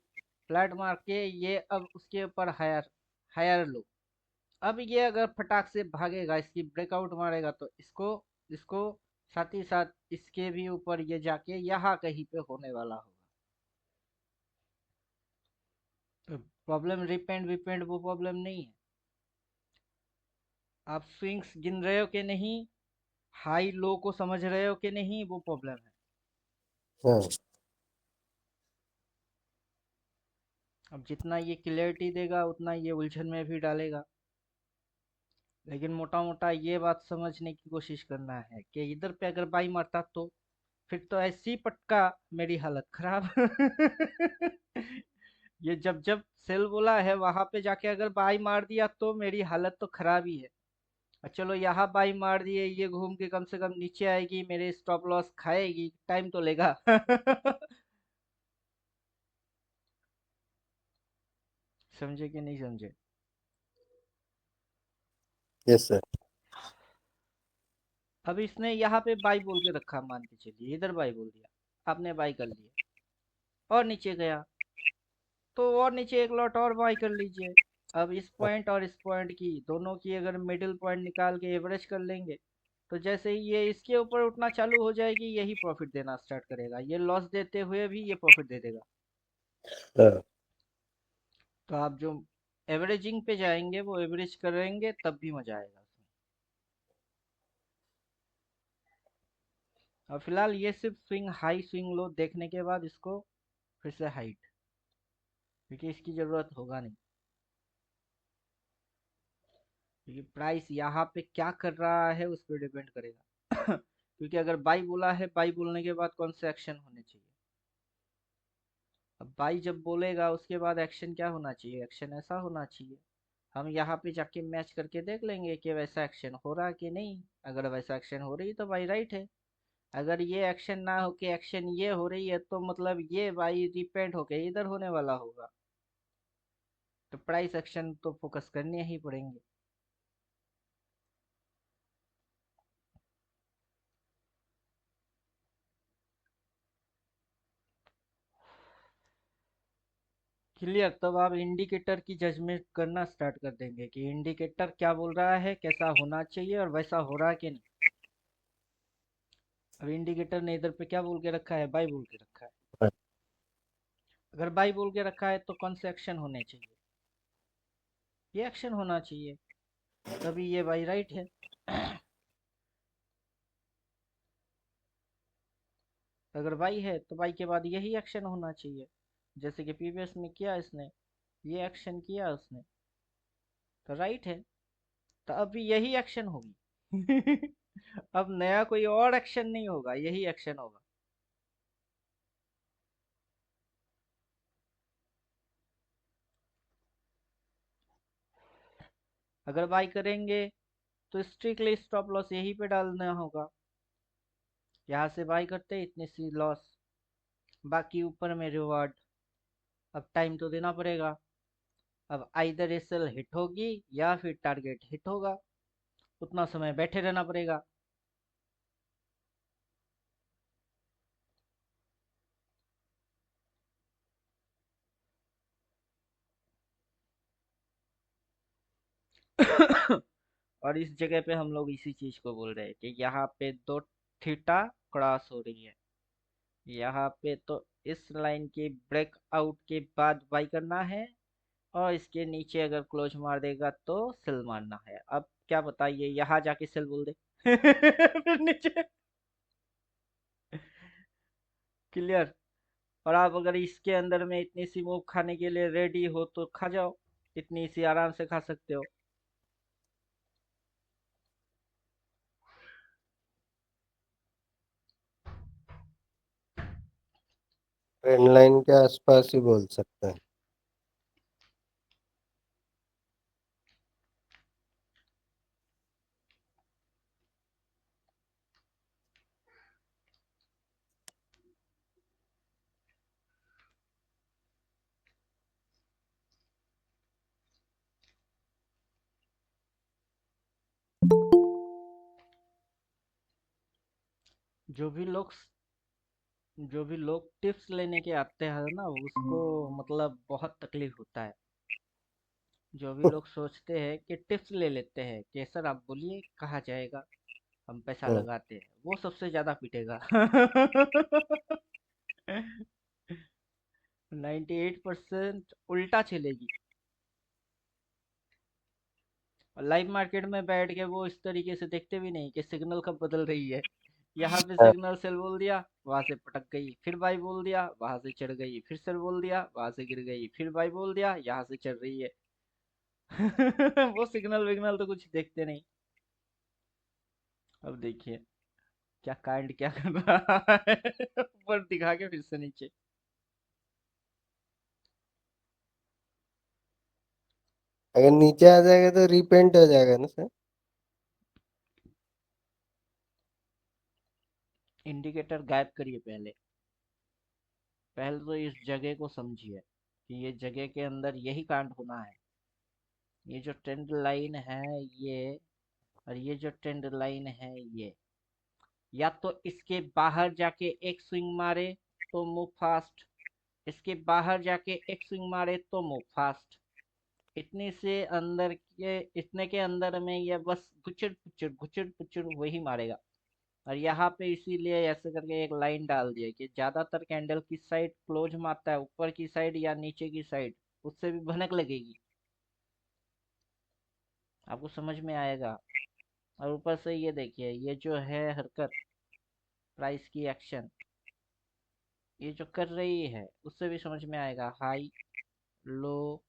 फ्लैट मार के ये अब उसके ऊपर हायर, हायर लो। अब ये अगर फटाक से भागेगा, इसकी ब्रेकआउट मारेगा तो इसको, इसको साथ ही साथ इसके भी ऊपर ये जाके यहाँ कहीं पे होने वाला होगा। तो प्रॉब्लम रिपेंड विपेंड वो प्रॉब्लम नहीं है। आप स्विंग्स गिन रहे हो कि नहीं, हाई लो को समझ रहे हो कि नहीं, वो प्रॉब्लम है। हाँ। अब जितना ये क्लियरिटी देगा उतना ये उलझन में भी डालेगा। लेकिन मोटा मोटा ये बात समझने की कोशिश करना है कि इधर पे अगर बाई मारता तो फिर तो ऐसी पटका, मेरी हालत खराब। ये जब जब सेल बोला है वहां पे जाके अगर बाई मार दिया तो मेरी हालत तो खराब ही है। चलो यहाँ बाई मार दिए, ये घूम के कम से कम नीचे आएगी, मेरे स्टॉप लॉस खाएगी, टाइम तो लेगा। समझे कि नहीं समझे? Yes sir. अब इसने यहाँ पे बाई बोल के रखा, मान के चलिए इधर बाई बोल दिया, आपने बाई कर लिया और नीचे गया, तो और नीचे एक लॉट और बाई कर लीजिए। अब इस पॉइंट और इस पॉइंट की दोनों की अगर मिडिल पॉइंट निकाल के एवरेज कर लेंगे तो जैसे ही ये इसके ऊपर उठना चालू हो जाएगी, यही प्रॉफिट देना स्टार्ट करेगा, ये लॉस देते हुए भी ये प्रॉफिट दे देगा। हाँ। तो आप जो एवरेजिंग पे जाएंगे वो एवरेज करेंगे तब भी मजा आएगा उसमें। और फिलहाल ये सिर्फ स्विंग हाई स्विंग लो देखने के बाद इसको फिर से हाइट, क्योंकि इसकी जरूरत होगा नहीं, क्योंकि प्राइस यहाँ पे क्या कर रहा है उस पर डिपेंड करेगा। क्योंकि अगर बाई बोला है, बाई बोलने के बाद कौन से एक्शन होने चाहिए? अब बाई जब बोलेगा उसके बाद एक्शन क्या होना चाहिए? एक्शन ऐसा होना चाहिए। हम यहाँ पे जाके मैच करके देख लेंगे कि वैसा एक्शन हो रहा कि नहीं। अगर वैसा एक्शन हो रही तो बाई राइट है। अगर ये एक्शन ना होके एक्शन ये हो रही है तो मतलब ये बाई रिपेंट होके इधर होने वाला होगा। तो प्राइस एक्शन तो फोकस करने ही पड़ेंगे। क्लियर? तब आप इंडिकेटर की जजमेंट करना स्टार्ट कर देंगे कि इंडिकेटर क्या बोल रहा है, कैसा होना चाहिए और वैसा हो रहा है कि नहीं। अब इंडिकेटर ने इधर पे क्या बोल के रखा है? बाई बोल के रखा है। अगर बाई बोल के रखा है तो कौन से एक्शन होने चाहिए? ये एक्शन होना चाहिए। तभी ये बाई राइट है। अगर बाई है तो बाई के बाद यही एक्शन होना चाहिए, जैसे कि प्रीवियस में किया इसने, ये एक्शन किया उसने, तो राइट है। तो अब यही एक्शन होगी। अब नया कोई और एक्शन नहीं होगा, यही एक्शन होगा। अगर बाई करेंगे तो स्ट्रिक्टली स्टॉप लॉस यहीं पे डालना होगा। यहाँ से बाई करते इतनी सी लॉस, बाकी ऊपर में रिवॉर्ड। अब टाइम तो देना पड़ेगा। अब आइदर एसएल हिट होगी या फिर टारगेट हिट होगा, उतना समय बैठे रहना पड़ेगा। और इस जगह पे हम लोग इसी चीज को बोल रहे हैं कि यहाँ पे दो थीटा क्रॉस हो रही है। यहाँ पे तो इस लाइन के ब्रेकआउट के बाद बाई करना है, और इसके नीचे अगर क्लोज मार देगा तो सेल मारना है। अब क्या बताइए, यहाँ जाके सेल बोल दे। फिर नीचे क्लियर। और आप अगर इसके अंदर में इतनी सी मूव खाने के लिए रेडी हो तो खा जाओ, इतनी सी आराम से खा सकते हो। ट्रेंड लाइन के आसपास ही बोल सकते हैं। जो भी लोग जो भी लोग टिप्स लेने के आते हैं ना, उसको मतलब बहुत तकलीफ होता है। जो भी लोग सोचते हैं कि टिप्स ले लेते हैं कि सर आप बोलिए कहाँ जाएगा, हम पैसा हम्म, लगाते हैं, वो सबसे ज्यादा पिटेगा। 98% उल्टा चलेगी। और लाइव मार्केट में बैठ के वो इस तरीके से देखते भी नहीं कि सिग्नल कब बदल रही है। यहाँ पे हाँ, सिग्नल सेल बोल दिया, वहां से पटक गई, फिर बाई बोल दिया, वहां से चढ़ गई, फिर सेल बोल दिया, वहां से गिर गई, फिर बाई बोल दिया, यहाँ से चढ़ रही है। वो सिग्नल विग्नल तो कुछ देखते नहीं। अब देखिए क्या कांड क्या कर रहा है। ऊपर दिखा के फिर से नीचे। अगर नीचे आ जाएगा तो रीपेंट हो जाएगा ना सर। इंडिकेटर गायब करिए पहले। पहले तो इस जगह को समझिए कि ये जगह के अंदर यही कांड होना है। ये जो ट्रेंड लाइन है ये, और ये जो ट्रेंड लाइन है ये, या तो इसके बाहर जाके एक स्विंग मारे तो मूव फास्ट, इसके बाहर जाके एक स्विंग मारे तो मूव फास्ट। इतने से अंदर के इतने के अंदर में ये बस गुचड़ पुचड़ वही मारेगा। और यहाँ पे इसीलिए ऐसे करके एक लाइन डाल दिया कि ज्यादातर कैंडल किस साइड क्लोज मारता है, ऊपर की साइड या नीचे की साइड, उससे भी भनक लगेगी। आपको समझ में आएगा। और ऊपर से ये देखिए, ये जो है हरकत, प्राइस की एक्शन, ये जो कर रही है उससे भी समझ में आएगा। High, low,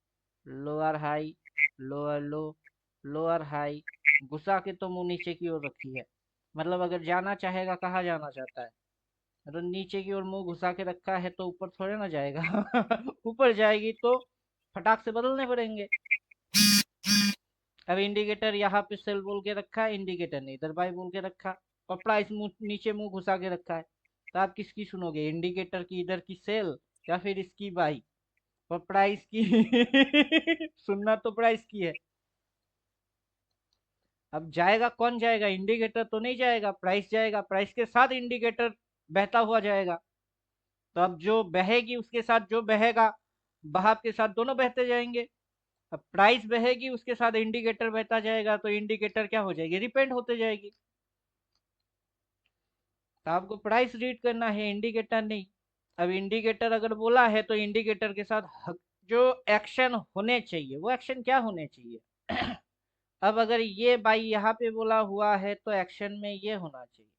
lower high, lower low, lower high, घुसा के तो मुंह नीचे की ओर रखी है। मतलब अगर जाना चाहेगा, कहाँ जाना चाहता है? तो नीचे की ओर मुंह घुसा के रखा है तो ऊपर थोड़े ना जाएगा। ऊपर जाएगी तो फटाक से बदलने पड़ेंगे। अब इंडिकेटर यहाँ पे सेल बोल के रखा है, इंडिकेटर ने इधर बाय बोल के रखा, और प्राइस नीचे मुंह घुसा के रखा है। तो आप किसकी सुनोगे, इंडिकेटर की इधर की सेल या फिर इसकी बाई? और प्राइस की। सुनना तो प्राइस की है। अब जाएगा कौन जाएगा? इंडिकेटर तो नहीं जाएगा, प्राइस जाएगा, प्राइस के साथ इंडिकेटर बहता हुआ जाएगा। तो अब जो बहेगी उसके साथ जो बहेगा, बहाव के साथ दोनों बहते जाएंगे। अब प्राइस बहेगी उसके साथ इंडिकेटर बहता जाएगा, तो इंडिकेटर क्या हो जाएगी? रिपेंड होते जाएगी। तो आपको प्राइस रीड करना है, इंडिकेटर नहीं। अब इंडिकेटर अगर बोला है तो इंडिकेटर के साथ जो एक्शन होने चाहिए वो एक्शन क्या होने चाहिए? अब अगर ये बाई यहाँ पे बोला हुआ है तो एक्शन में ये होना चाहिए।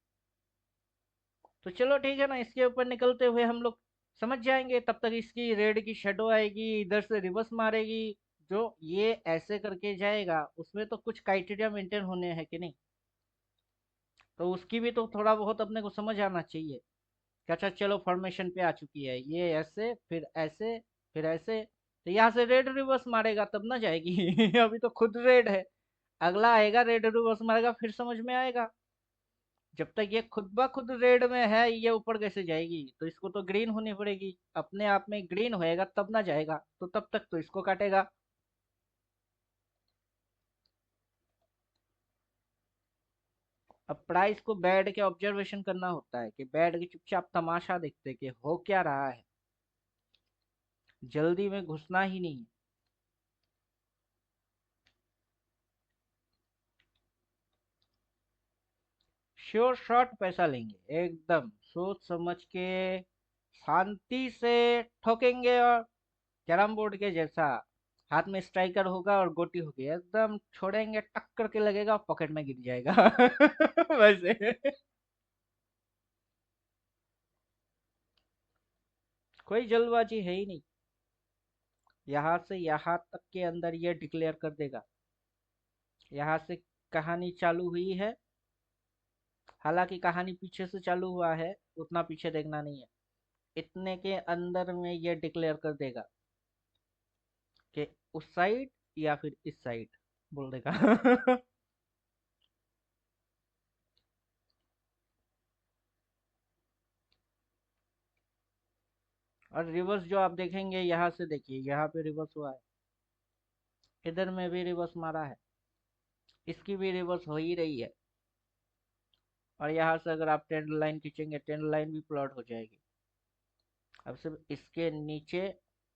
तो चलो ठीक है ना, इसके ऊपर निकलते हुए हम लोग समझ जाएंगे। तब तक इसकी रेड की शेडो आएगी, इधर से रिवर्स मारेगी। जो ये ऐसे करके जाएगा उसमें तो कुछ क्राइटेरिया मेंटेन होने हैं कि नहीं, तो उसकी भी तो थोड़ा बहुत अपने को समझ आना चाहिए कि अच्छा चलो फॉर्मेशन पे आ चुकी है, ये ऐसे फिर ऐसे फिर ऐसे, तो यहाँ से रेड रिवर्स मारेगा तब ना जाएगी। अभी तो खुद रेड है, अगला आएगा रेड रिवर्स मारेगा फिर समझ में आएगा। जब तक ये खुद ब खुद रेड में है ये ऊपर कैसे जाएगी, तो इसको तो ग्रीन होनी पड़ेगी, अपने आप में ग्रीन होएगा तब ना जाएगा, तो तब तक तो इसको काटेगा। अब प्राइस को बैठ के ऑब्जर्वेशन करना होता है कि बैठ के चुपचाप तमाशा देखते कि हो क्या रहा है, जल्दी में घुसना ही नहीं है। श्योर शॉट पैसा लेंगे एकदम सोच समझ के, शांति से ठोकेंगे, और कैरम बोर्ड के जैसा हाथ में स्ट्राइकर होगा और गोटी होगी, एकदम छोड़ेंगे टक करके लगेगा पॉकेट में गिर जाएगा। वैसे कोई जल्दबाजी है ही नहीं, यहाँ से यहाँ तक के अंदर ये डिक्लेयर कर देगा यहाँ से कहानी चालू हुई है। हालांकि कहानी पीछे से चालू हुआ है, उतना पीछे देखना नहीं है, इतने के अंदर में ये डिक्लेयर कर देगा कि उस साइड या फिर इस साइड बोल देगा। और रिवर्स जो आप देखेंगे यहाँ से, देखिए यहाँ पे रिवर्स हुआ है, इधर में भी रिवर्स मारा है, इसकी भी रिवर्स हो ही रही है। और यहाँ से अगर आप ट्रेंड लाइन खींचेंगे ट्रेंड लाइन भी प्लॉट हो जाएगी। अब सिर्फ इसके नीचे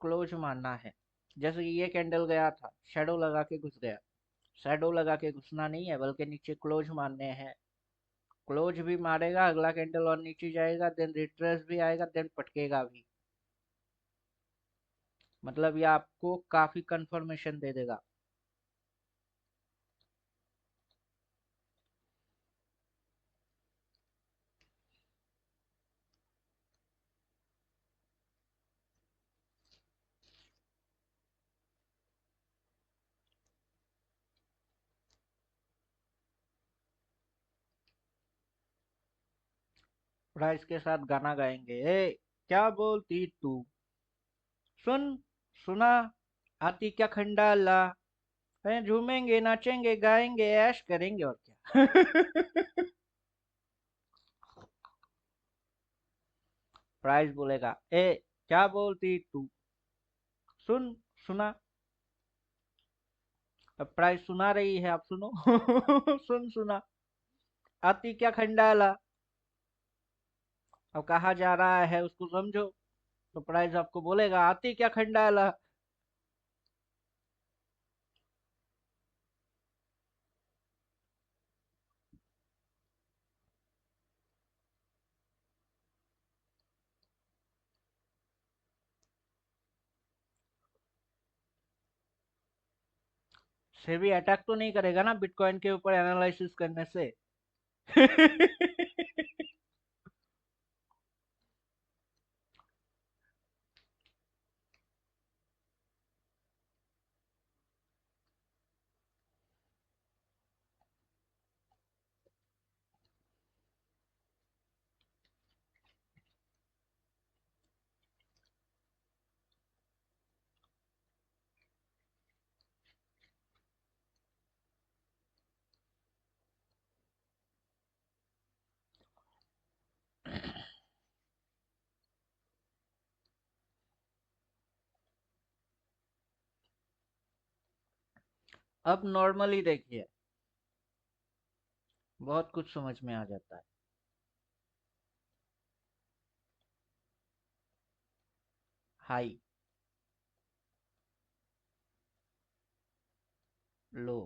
क्लोज मारना है। जैसे कि ये कैंडल गया था शेडो लगा के घुस गया, शेडो लगा के घुसना नहीं है बल्कि नीचे क्लोज मारने हैं। क्लोज भी मारेगा अगला कैंडल और नीचे जाएगा, देन रिट्रेस भी आएगा, देन पटकेगा भी। मतलब ये आपको काफी कंफर्मेशन दे देगा। प्राइस के साथ गाना गाएंगे, ए क्या बोलती तू, सुन सुना, आती क्या खंडाला, हैं झूमेंगे नाचेंगे गाएंगे ऐश करेंगे और क्या। प्राइस बोलेगा, ए क्या बोलती तू, सुन सुना। अब प्राइस सुना रही है, आप सुनो। सुन सुना, आती क्या खंडाला। अब कहा जा रहा है उसको समझो, तो प्राइस आपको बोलेगा आती क्या खंडाला। से भी अटैक तो नहीं करेगा ना बिटकॉइन के ऊपर एनालिसिस करने से। अब नॉर्मली देखिए बहुत कुछ समझ में आ जाता है। High, low,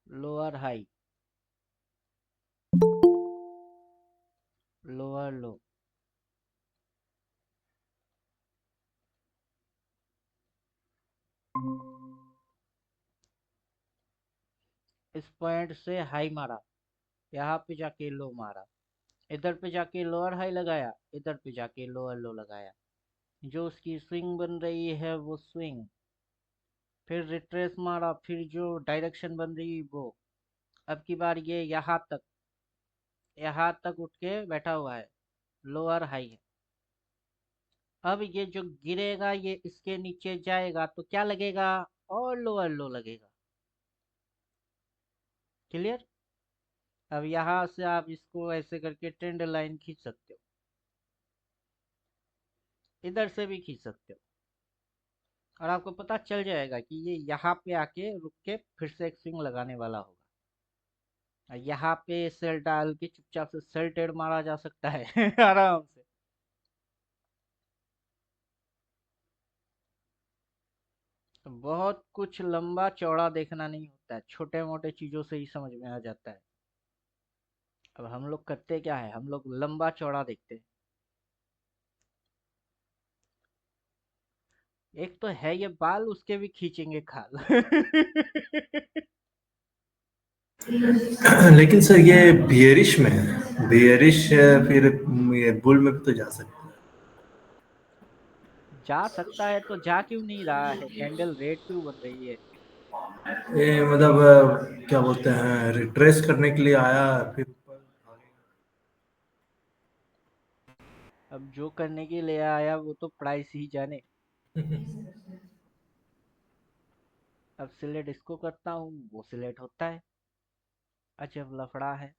lower high, lower लो, इस पॉइंट से हाई मारा, यहाँ पे जाके लो मारा, इधर पे जाके लोअर हाई लगाया, इधर पे जाके लोअर लो लगाया। जो उसकी स्विंग बन रही है वो स्विंग, फिर रिट्रेस मारा, फिर जो डायरेक्शन बन रही है वो। अब की बार ये यहाँ तक उठ के बैठा हुआ है, लोअर हाई है। अब ये जो गिरेगा ये इसके नीचे जाएगा तो क्या लगेगा, और लोअर लो लगेगा। क्लियर। अब यहाँ से आप इसको ऐसे करके ट्रेंड लाइन खींच सकते हो, इधर से भी खींच सकते हो, और आपको पता चल जाएगा कि ये यहाँ पे आके रुक के फिर से एक स्विंग लगाने वाला होगा। और यहाँ पे सेल डाल के चुपचाप से सेल ट्रेड मारा जा सकता है आराम से। तो बहुत कुछ लंबा चौड़ा देखना नहीं होता है, छोटे मोटे चीजों से ही समझ में आ जाता है। अब हम लोग करते क्या है, हम लोग लंबा चौड़ा देखते हैं। एक तो है ये बाल, उसके भी खींचेंगे खाल लेकिन सर ये बियरिश में है, बियरिश फिर ये बुल में भी तो जा सकता जा सकता है तो जा क्यों नहीं रहा है, कैंडल रेड क्यों बन रही है। है। ये मतलब क्या बोलते हैं, रिट्रेस करने के लिए आया फिर ऊपर अब जो करने के लिए आया वो तो प्राइस ही जाने। अब सिलेक्ट इसको करता हूँ, वो सिलेक्ट होता है। अजब लफड़ा है।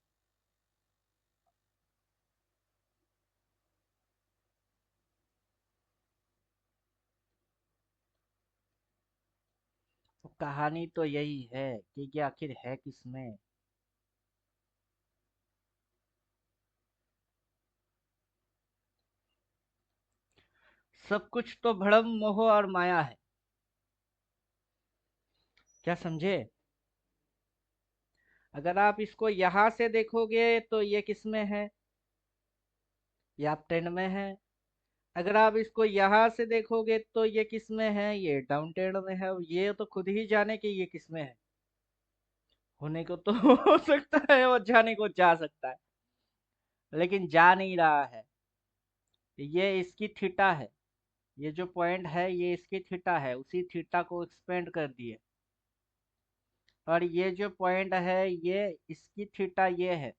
तो कहानी तो यही है कि ये आखिर है किसमें। सब कुछ तो भ्रम मोह और माया है। क्या समझे। अगर आप इसको यहाँ से देखोगे तो ये किसमें है, ये आप ट्रेंड में है। अगर आप इसको यहाँ से देखोगे तो ये किसमें है, ये डाउन ट्रेंड में है। ये तो खुद ही जाने कि ये किसमें है। होने को तो हो सकता है और जाने को जा सकता है, लेकिन जा नहीं रहा है। ये इसकी थीटा है, ये जो पॉइंट है ये इसकी थीटा है, उसी थीटा को एक्सपेंड कर दिए। और ये जो पॉइंट है ये इसकी थीटा ये है,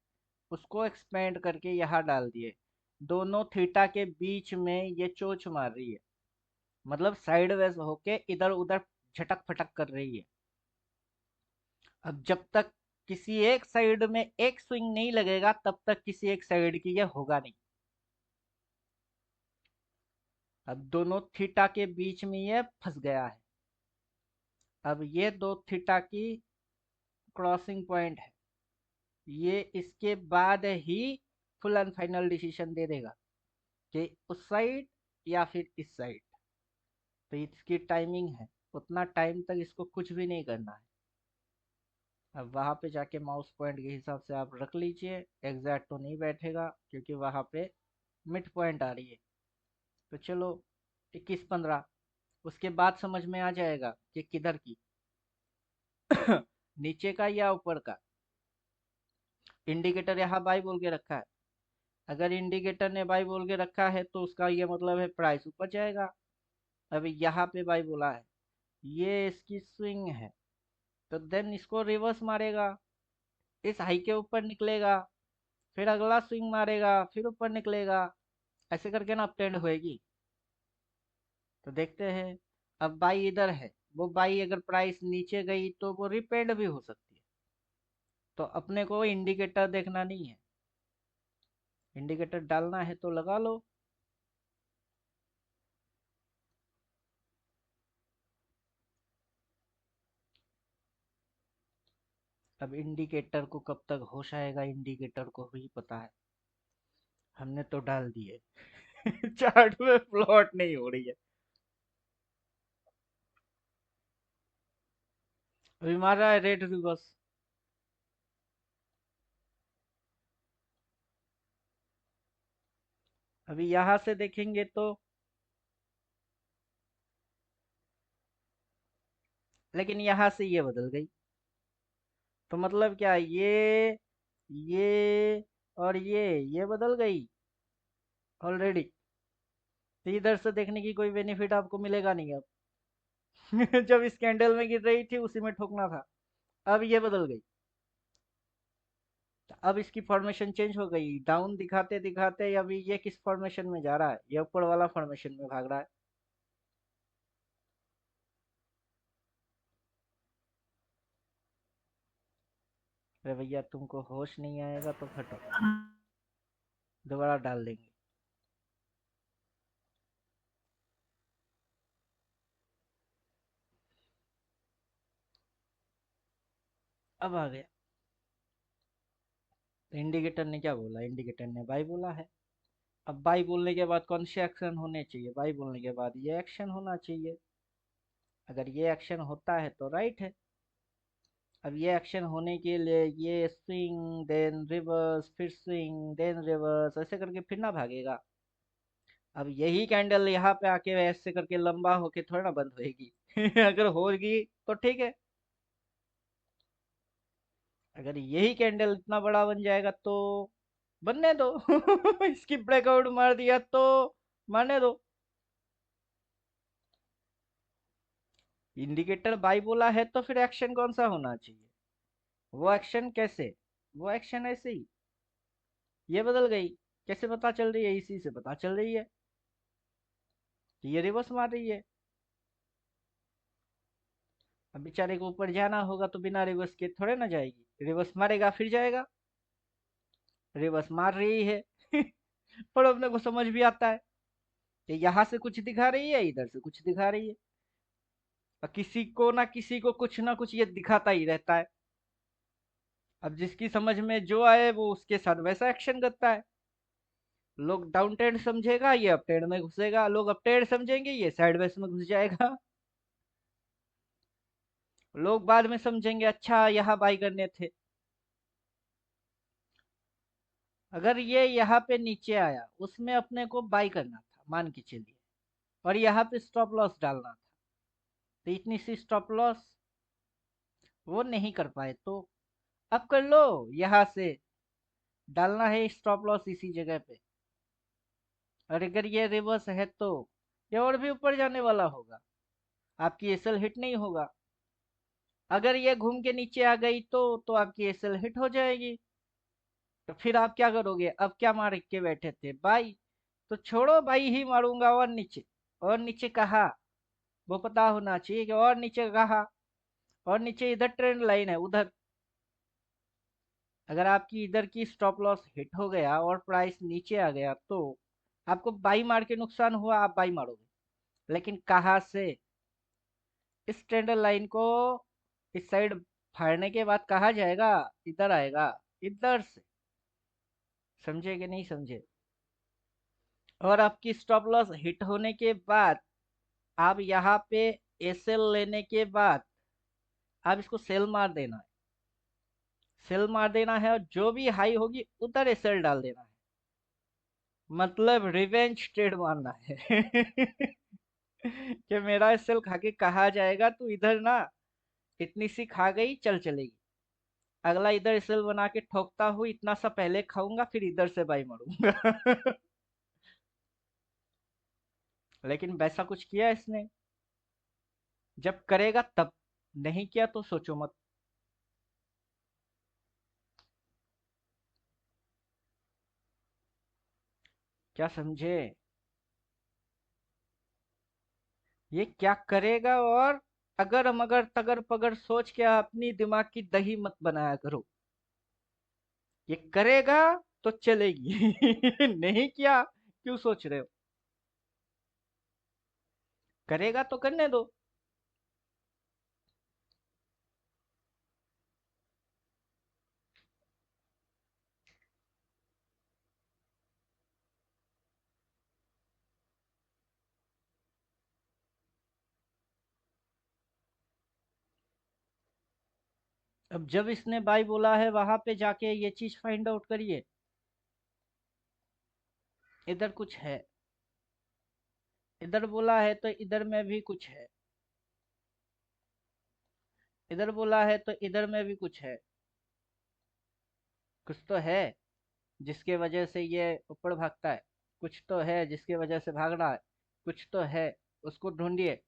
उसको एक्सपेंड करके यहाँ डाल दिए। दोनों थीटा के बीच में ये चोच मार रही है, मतलब साइडवेज होके इधर उधर झटक फटक कर रही है। अब जब तक किसी एक साइड में एक स्विंग नहीं लगेगा तब तक किसी एक साइड की ये होगा नहीं। अब दोनों थीटा के बीच में ये फंस गया है। अब ये दो थीटा की क्रॉसिंग पॉइंट है, ये इसके बाद ही फुल एंड फाइनल डिसीजन दे देगा कि उस साइड या फिर इस साइड। तो इसकी टाइमिंग है, उतना टाइम तक इसको कुछ भी नहीं करना है। अब वहां पे जाके माउस पॉइंट के हिसाब से आप रख लीजिए, एग्जैक्ट तो नहीं बैठेगा क्योंकि वहां पे मिड पॉइंट आ रही है। तो चलो 21-15, उसके बाद समझ में आ जाएगा कि किधर की नीचे का या ऊपर का। इंडिकेटर यहाँ बाई बोल के रखा है, अगर इंडिकेटर ने बाई बोल के रखा है तो उसका ये मतलब है प्राइस ऊपर जाएगा। अभी यहाँ पे बाई बोला है, ये इसकी स्विंग है, तो देन इसको रिवर्स मारेगा, इस हाई के ऊपर निकलेगा, फिर अगला स्विंग मारेगा, फिर ऊपर निकलेगा। ऐसे करके ना अपट्रेंड होएगी। तो देखते हैं। अब बाई इधर है, वो बाई अगर प्राइस नीचे गई तो वो रिपेंड भी हो सकती है। तो अपने को इंडिकेटर देखना नहीं है, इंडिकेटर डालना है तो लगा लो। अब इंडिकेटर को कब तक होश आएगा, इंडिकेटर को ही पता है। हमने तो डाल दिए चार्ट में प्लॉट नहीं हो रही है। अभी मार रहा है रेड रिवर्स। अभी यहां से देखेंगे तो, लेकिन यहां से ये बदल गई, तो मतलब क्या, ये और ये बदल गई ऑलरेडी। तो इधर से देखने की कोई बेनिफिट आपको मिलेगा नहीं अब। जब इस कैंडल में गिर रही थी उसी में ठोकना था, अब ये बदल गई। तो अब इसकी फॉर्मेशन चेंज हो गई, डाउन दिखाते दिखाते अभी ये किस फॉर्मेशन में जा रहा है, ये ऊपर वाला फॉर्मेशन में भाग रहा है। अरे भैया तुमको होश नहीं आएगा तो फटो, दोबारा डाल देंगे। अब आ गया। तो इंडिकेटर ने क्या बोला, इंडिकेटर ने बाई बोला है। अब बाई बोलने के बाद कौन से एक्शन होने चाहिए, बाई बोलने के बाद ये एक्शन होना चाहिए। अगर ये एक्शन होता है तो राइट है। अब ये एक्शन होने के लिए ये स्विंग देन रिवर्स, फिर स्विंग देन रिवर्स, ऐसे करके फिर ना भागेगा। अब यही कैंडल यहाँ पे आके ऐसे करके लंबा होके थोड़ा ना बंद होएगी। अगर होगी तो ठीक है, अगर यही कैंडल इतना बड़ा बन जाएगा तो बनने दो। इसकी ब्रेकआउट मार दिया तो मारने दो। इंडिकेटर बाई बोला है तो फिर एक्शन कौन सा होना चाहिए, वो एक्शन कैसे, वो एक्शन ऐसे ही, ये बदल गई। कैसे पता चल रही है, इसी से पता चल रही है कि ये रिवर्स मार रही है। अब बेचारे को ऊपर जाना होगा तो बिना रिवर्स के थोड़े ना जाएगी, रिवर्स मारेगा फिर जाएगा। रिवर्स मार रही है। पर अपने को समझ भी आता है कि यहाँ से कुछ दिखा रही है, इधर से कुछ दिखा रही है, और किसी को कुछ ना कुछ ये दिखाता ही रहता है। अब जिसकी समझ में जो आए वो उसके साथ वैसा एक्शन करता है। लोग डाउन ट्रेंड समझेगा, ये अप ट्रेंड में घुसेगा, लोग अप ट्रेंड समझेंगे, ये साइडवेज में घुस जाएगा। लोग बाद में समझेंगे अच्छा यहाँ बाई करने थे। अगर ये यहाँ पे नीचे आया, उसमें अपने को बाई करना था मान के चलिए, और यहाँ पे स्टॉप लॉस डालना था, तो इतनी सी स्टॉप लॉस वो नहीं कर पाए, तो अब कर लो, यहाँ से डालना है स्टॉप लॉस इसी जगह पे। और अगर ये रिवर्स है तो ये और भी ऊपर जाने वाला होगा, आपकी एसएल हिट नहीं होगा। अगर ये घूम के नीचे आ गई तो आपकी एसएल हिट हो जाएगी। तो फिर आप क्या करोगे, अब क्या मार के बैठे थे बाई, तो छोड़ो बाई ही मारूंगा, और नीचे कहा, वो पता होना चाहिए कि और नीचे कहा, और नीचे इधर ट्रेंड लाइन है उधर। अगर आपकी इधर की स्टॉप लॉस हिट हो गया और प्राइस नीचे आ गया तो आपको बाई मार के नुकसान हुआ, आप बाई मारोगे। लेकिन कहाँ से, इस ट्रेंड लाइन को इस साइड फाड़ने के बाद कहा जाएगा, इधर आएगा, इधर से। समझे कि नहीं समझे। और आपकी स्टॉप लॉस हिट होने के बाद आप यहाँ पे एसएल लेने के बाद आप इसको सेल मार देना है, सेल मार देना है, और जो भी हाई होगी उधर एसएल डाल देना है। मतलब रिवेंज ट्रेड मारना है। कि मेरा एसएल खा के कहा जाएगा तू इधर ना, इतनी सी खा गई चल चलेगी, अगला इधर एसएल बना के ठोकता हूँ, इतना सा पहले खाऊंगा फिर इधर से बाई मारूंगा। लेकिन वैसा कुछ किया इसने, जब करेगा तब, नहीं किया तो सोचो मत। क्या समझे, ये क्या करेगा। और अगर मगर तगर पगर सोच के अपनी दिमाग की दही मत बनाया करो, ये करेगा तो चलेगी। नहीं किया क्यों सोच रहे हो, करेगा तो करने दो। अब जब इसने बाई बोला है वहां पे जाके ये चीज फाइंड आउट करिए, इधर कुछ है, इधर बोला है तो इधर में भी कुछ है, इधर बोला है तो इधर में भी कुछ है। कुछ तो है जिसके वजह से ये ऊपर भागता है, कुछ तो है जिसकी वजह से भाग रहा है, कुछ तो है, उसको ढूंढिए,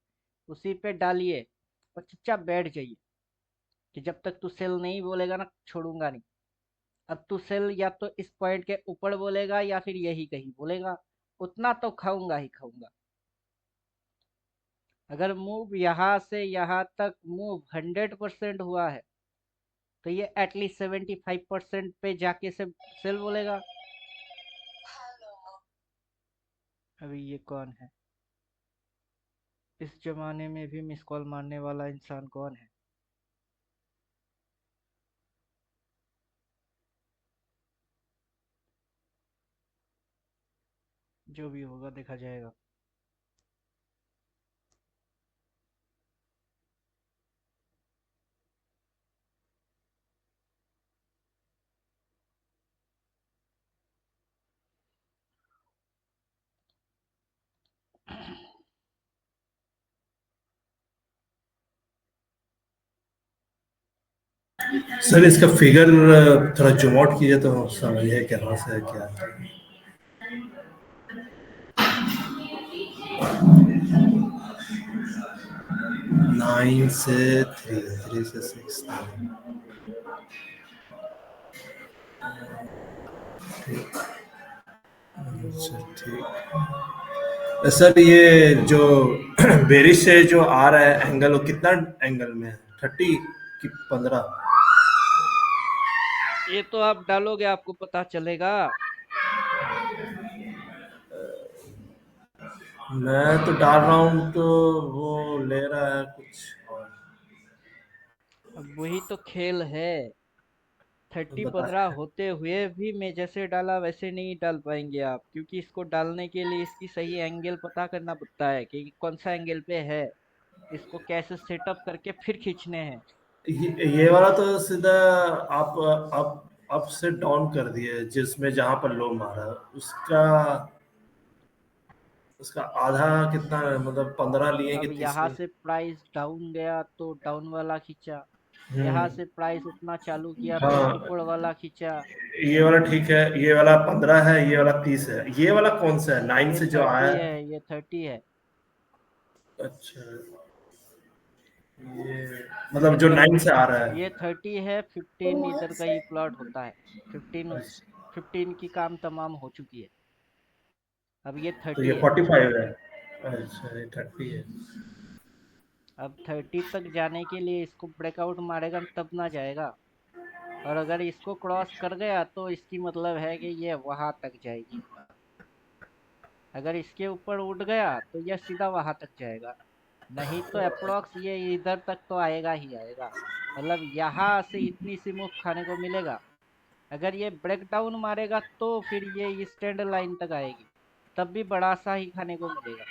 उसी पे डालिए और चुपचाप बैठ जाइए कि जब तक तू सेल नहीं बोलेगा ना छोड़ूंगा नहीं। अब तू सेल या तो इस पॉइंट के ऊपर बोलेगा या फिर यही कहीं बोलेगा, उतना तो खाऊंगा ही खाऊंगा। अगर मूव यहाँ से यहाँ तक मूव 100% हुआ है तो ये एटलीस्ट 75% पे जाके से सेल बोलेगा। अभी ये कौन है? इस जमाने में भी मिस कॉल मारने वाला इंसान कौन है? जो भी होगा देखा जाएगा। सर इसका फिगर थोड़ा जूम आउट कीजिए तो समझिए कहाँ से है क्या है। 9 से 3, 3 से 6 ठीक। अच्छा ठीक। सर ये जो बेरिश से जो आ रहा है एंगल, वो कितना एंगल में है? 30 कि 15? ये तो आप डालोगे आपको पता चलेगा। मैं तो डाल रहा हूँ तो वो ले रहा है कुछ और। अब वही तो खेल है। तो 30-15 बताए। होते हुए भी मैं जैसे डाला वैसे नहीं डाल पाएंगे आप, क्योंकि इसको डालने के लिए इसकी सही एंगल पता करना पड़ता है कि कौन सा एंगल पे है, इसको कैसे सेटअप करके फिर खींचने हैं। ये वाला तो सीधा आप अप से डाउन कर दिए, जिसमें जहां पर लो मारा उसका उसका आधा कितना है? मतलब 15 लिए कि अब 30 यहाँ लिए? से प्राइस डाउन गया तो डाउन वाला खींचा, यहाँ हम्म। से प्राइस उठना चालू किया तो हाँ, ऊपर वाला खींचा। ये वाला ठीक है, ये वाला 15 है, ये वाला 30 है। ये वाला कौन सा है? 9 ये से जो 30 आया है, है? ये 30 है। अच्छा, ये मतलब जो 9 से आ रहा ये है। 30 है, 15 इधर का ही प्लॉट होता है। 15 अच्छा, 15 की काम तमाम हो चुकी है, अब ये तो ये 30 है। 45 है। अच्छा, ये 30 है। अब 30 तक जाने के लिए इसको ब्रेकआउट मारेगा तब ना जाएगा, और अगर इसको क्रॉस कर गया तो इसकी मतलब है कि ये वहां तक जाएगी। अगर इसके ऊपर उड़ गया तो यह सीधा वहां तक जाएगा, नहीं तो अप्रोक्स ये इधर तक तो आएगा ही आएगा। मतलब यहाँ से इतनी सी मूव खाने को मिलेगा। अगर ये ब्रेक डाउन मारेगा तो फिर ये स्टैंड लाइन तक आएगी, तब भी बड़ा सा ही खाने को मिलेगा।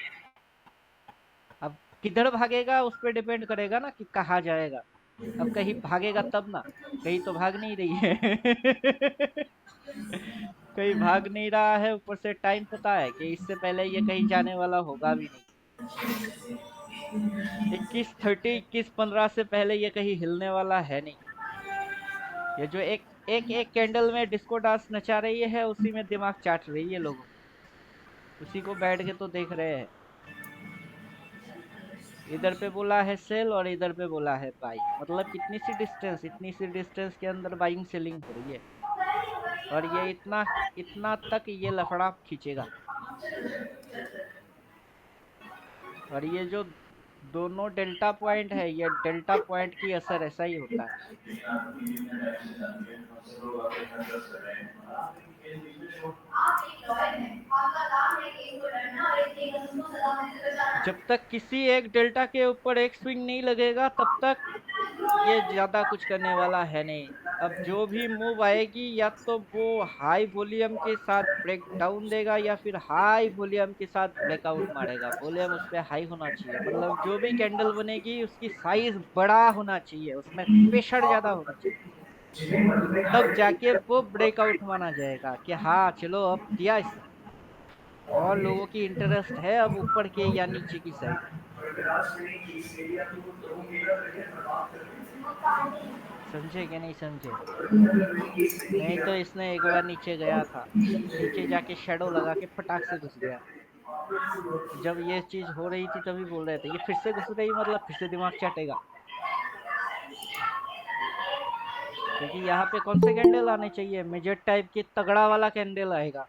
अब किधर भागेगा उस पर डिपेंड करेगा ना कि कहाँ जाएगा। अब कहीं भागेगा तब ना, कहीं तो भाग नहीं रही है। कहीं भाग नहीं रहा है, ऊपर से टाइम पता है कि इससे पहले ये कहीं जाने वाला होगा भी नहीं। 21:30 21:15 से पहले ये कहीं हिलने वाला है नहीं। ये जो एक एक एक कैंडल में डिस्को डांस नचा रही है उसी में दिमाग चाट रही है लोगों, उसी को बैठ के तो देख रहे हैं। इधर पे बोला है सेल और इधर पे बोला है बाई, मतलब कितनी सी डिस्टेंस, इतनी सी डिस्टेंस के अंदर बाइंग सेलिंग हो रही है, और ये इतना इतना तक ये लफड़ा खींचेगा। और ये जो दोनों डेल्टा पॉइंट है, ये डेल्टा पॉइंट की असर ऐसा ही होता है। जब तक किसी एक डेल्टा के ऊपर एक स्विंग नहीं लगेगा तब तक ये ज्यादा कुछ करने वाला है नहीं। अब जो भी मूव आएगी या तो वो हाई वॉल्यूम के साथ ब्रेक डाउन देगा या फिर हाई वॉल्यूम के साथ ब्रेकआउट मारेगा। वॉल्यूम उस पर हाई होना चाहिए, मतलब जो भी कैंडल बनेगी उसकी साइज बड़ा होना चाहिए, उसमें प्रेशर ज्यादा होना चाहिए, तब जाके वो ब्रेकआउट माना जाएगा कि हाँ चलो अब दिया इसने, और लोगों की इंटरेस्ट है अब ऊपर के या नीचे की साइड। समझे कि नहीं समझे? नहीं तो इसने एक बार नीचे गया था, नीचे जाके शैडो लगा के फटाक से घुस गया। जब ये चीज हो रही थी तभी बोल रहे थे ये फिर से घुस गई, मतलब फिर से दिमाग चाटेगा। क्योंकि यहाँ पे कौन से कैंडल आने चाहिए, मेजर टाइप के तगड़ा वाला कैंडल आएगा।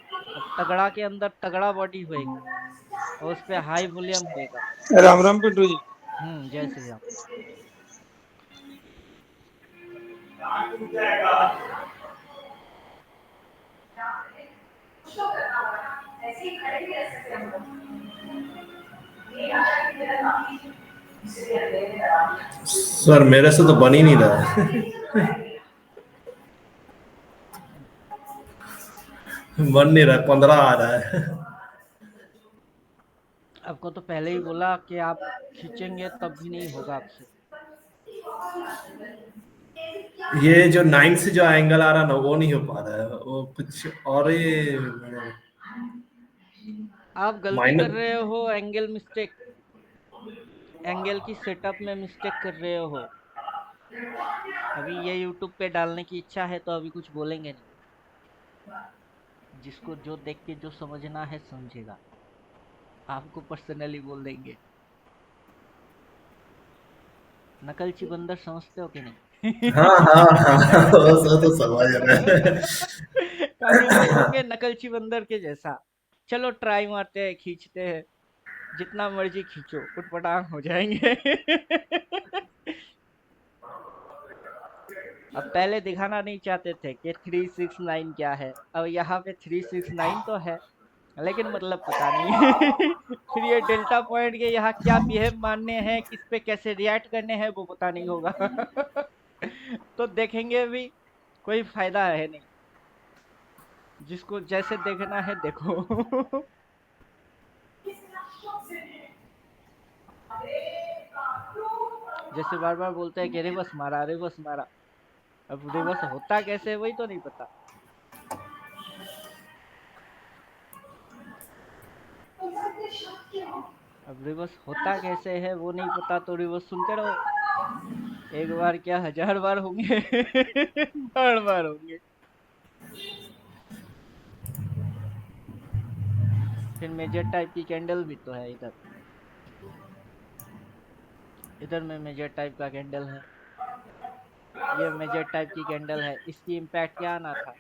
अब तगड़ा के अंदर तगड़ा बॉडी होएगी और उस पे हाई वॉल्यूम होएगा। राम राम पिंटू जी। जय श्री राम। सर मेरे से तो बन ही नहीं रहा है। बन नहीं रहा, 15 आ रहा है। आपको तो पहले ही बोला कि आप खींचेंगे तब भी नहीं होगा आपसे। ये जो 9 से जो एंगल आ रहा ना वो नहीं हो पा रहा है, वो कुछ और ही आप गलती कर माइनर। रहे हो, एंगल मिस्टेक, एंगल की सेटअप में मिस्टेक कर रहे हो। अभी ये यूट्यूब पे डालने की इच्छा है तो अभी कुछ बोलेंगे नहीं, जिसको जो देख के जो समझना है समझेगा, आपको पर्सनली बोल देंगे। नकलची बंदर समझते हो कि नहीं? हाँ हाँ हाँ, वो तो समझ रहे हैं। काफी लोग होंगे नकलची बंदर के जैसा। चलो ट्राई मारते हैं, खींचते हैं, जितना मर्जी खींचो उटपटांग हो जाएंगे। अब पहले दिखाना नहीं चाहते थे कि 369 क्या है, अब यहाँ पे 369 तो है, लेकिन मतलब पता नहीं। फिर ये डेल्टा पॉइंट के यहाँ क्या बिहेव मानने हैं, किस पे कैसे रिएक्ट करने हैं वो पता नहीं होगा। तो देखेंगे भी, कोई फायदा है नहीं, जिसको जैसे देखना है देखो। जैसे बार बार बोलते हैं कि रिवर्स मारा रिवर्स मारा, अब रिवर्स होता कैसे वही तो नहीं पता। अब रिवर्स होता कैसे है वो नहीं पता, तो रिवर्स सुनते रहो, एक बार क्या 1000 बार होंगे। बार बार होंगे। फिर मेजर टाइप की कैंडल भी तो है इधर, इधर में मेजर टाइप का कैंडल है, ये मेजर टाइप की कैंडल है, इसकी इम्पैक्ट क्या आना था,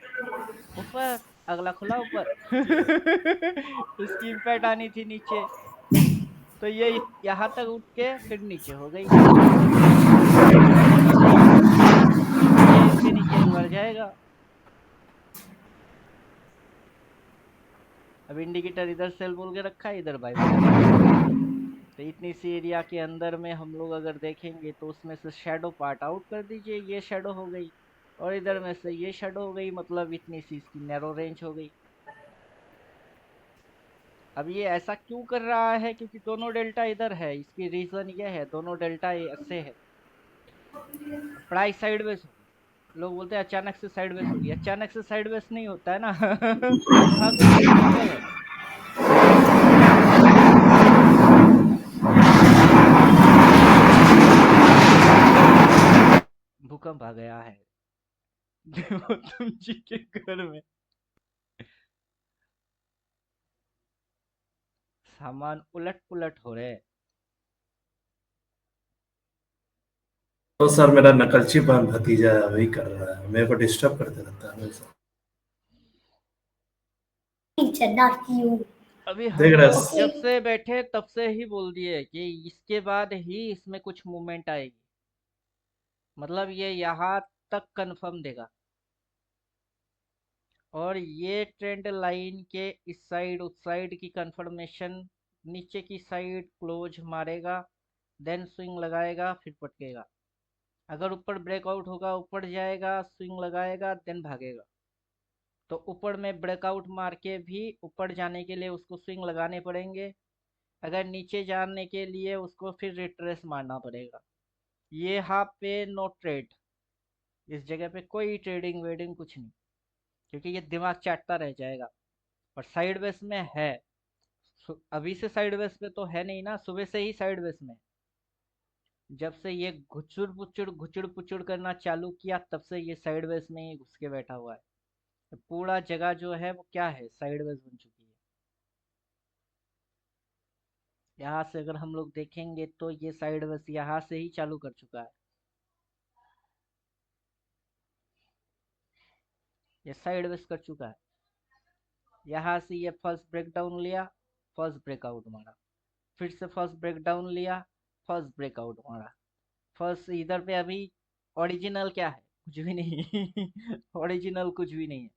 ऊपर, अगला खुला ऊपर। इसकी इम्पैक्ट आनी थी नीचे, तो ये यहाँ तक उठ के फिर नीचे हो गई, इसकी इम्पैक्ट आनी चाहिए, ये इसके नीचे एक बार जाएगा। अब इंडिकेटर इधर सेल बोल के रखा है, इधर बाय बोल के रखा है, तो इतनी सी एरिया के अंदर में हम लोग अगर देखेंगे तो उसमें से शेडो पार्ट आउट कर दीजिए, ये शेडो हो गई, और इधर में से ये शेडो हो गई, मतलब इतनी सी इसकी नैरो रेंज हो गई। अब ये ऐसा क्यों कर रहा है, क्योंकि दोनों डेल्टा इधर है, इसकी रीजन ये है, दोनों डेल्टा ऐसे है, प्राइस साइडवेज हो गई। लोग बोलते हैं अचानक से साइडवेज होगी, अचानक से साइडवेज नहीं होता है ना। वहां कुछ टेक्निकल है। भूकंप आ गया है गौतम जी के घर में, सामान उलट पुलट हो रहे। तो सर मेरा नकलची भतीजा वही कर रहा है, मेरे को डिस्टर्ब करते रहता है हमेशा। अभी हम देख रहा लोग है। जब से बैठे तब से ही बोल दिए कि इसके बाद ही इसमें कुछ मूवमेंट आएगी, मतलब ये यहाँ तक कंफर्म देगा, और ये ट्रेंड लाइन के इस साइड उस साइड की कंफर्मेशन, नीचे की साइड क्लोज मारेगा, देन स्विंग लगाएगा, फिर पटकेगा। अगर ऊपर ब्रेकआउट होगा ऊपर जाएगा, स्विंग लगाएगा, देन भागेगा। तो ऊपर में ब्रेकआउट मार के भी ऊपर जाने के लिए उसको स्विंग लगाने पड़ेंगे, अगर नीचे जाने के लिए उसको फिर रिट्रेस मारना पड़ेगा। ये यहाँ पे नो ट्रेड, इस जगह पे कोई ट्रेडिंग वेडिंग कुछ नहीं, क्योंकि ये दिमाग चाटता रह जाएगा। और साइड वेस में है, अभी से साइड वेस पे तो है नहीं ना, सुबह से ही साइड वेस में, जब से ये घुचुड़ पुचुड़ करना चालू किया तब से ये साइडवेज में ही घुस के बैठा हुआ है। पूरा जगह जो है वो क्या है, साइडवेज बन चुकी है। यहाँ से अगर हम लोग देखेंगे तो ये साइडवेज यहाँ से ही चालू कर चुका है। ये साइडवेज कर चुका है। यहाँ से ये फर्स्ट ब्रेकडाउन लिया, फर्स्ट ब्रेकआउट मारा, फिर से फर्स्ट ब्रेकडाउन लिया, फर्स्ट ब्रेकआउट मारा। फर्स्ट इधर पे अभी ओरिजिनल क्या है, कुछ भी नहीं। ओरिजिनल कुछ भी नहीं है।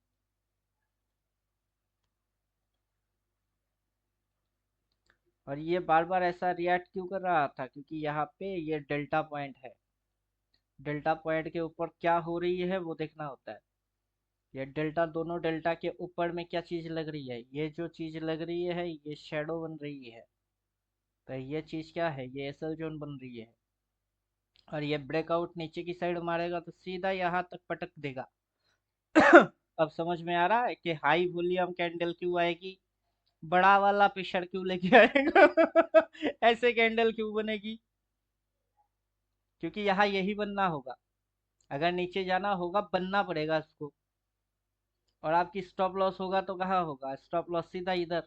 और ये बार बार ऐसा रिएक्ट क्यों कर रहा था, क्योंकि यहाँ पे ये डेल्टा पॉइंट है। डेल्टा पॉइंट के ऊपर क्या हो रही है वो देखना होता है। ये डेल्टा, दोनों डेल्टा के ऊपर में क्या चीज लग रही है, ये जो चीज लग रही है ये शेडो बन रही है। तो ये चीज क्या है, ये एसल जोन बन रही है। और ये ब्रेकआउट नीचे की साइड मारेगा तो सीधा यहाँ तक पटक देगा। अब समझ में आ रहा है कि हाई वॉल्यूम कैंडल क्यों आएगी, बड़ा वाला प्रेशर क्यों लेके आएगा। ऐसे कैंडल क्यों बनेगी, क्योंकि यहाँ यही बनना होगा। अगर नीचे जाना होगा बनना पड़ेगा इसको। और आपकी स्टॉप लॉस होगा तो कहाँ होगा, स्टॉप लॉस सीधा इधर।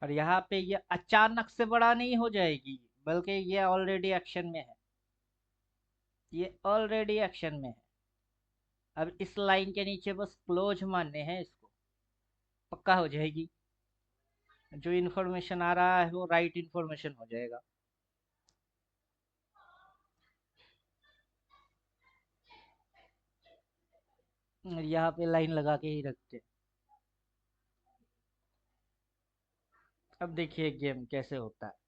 और यहाँ पे ये अचानक से बड़ा नहीं हो जाएगी, बल्कि ये ऑलरेडी एक्शन में है। ये ऑलरेडी एक्शन में है। अब इस लाइन के नीचे बस क्लोज मानने हैं इसको, पक्का हो जाएगी। जो इन्फॉर्मेशन आ रहा है वो राइट इन्फॉर्मेशन हो जाएगा। यहाँ पे लाइन लगा के ही रखते हैं। अब देखिए गेम कैसे होता है।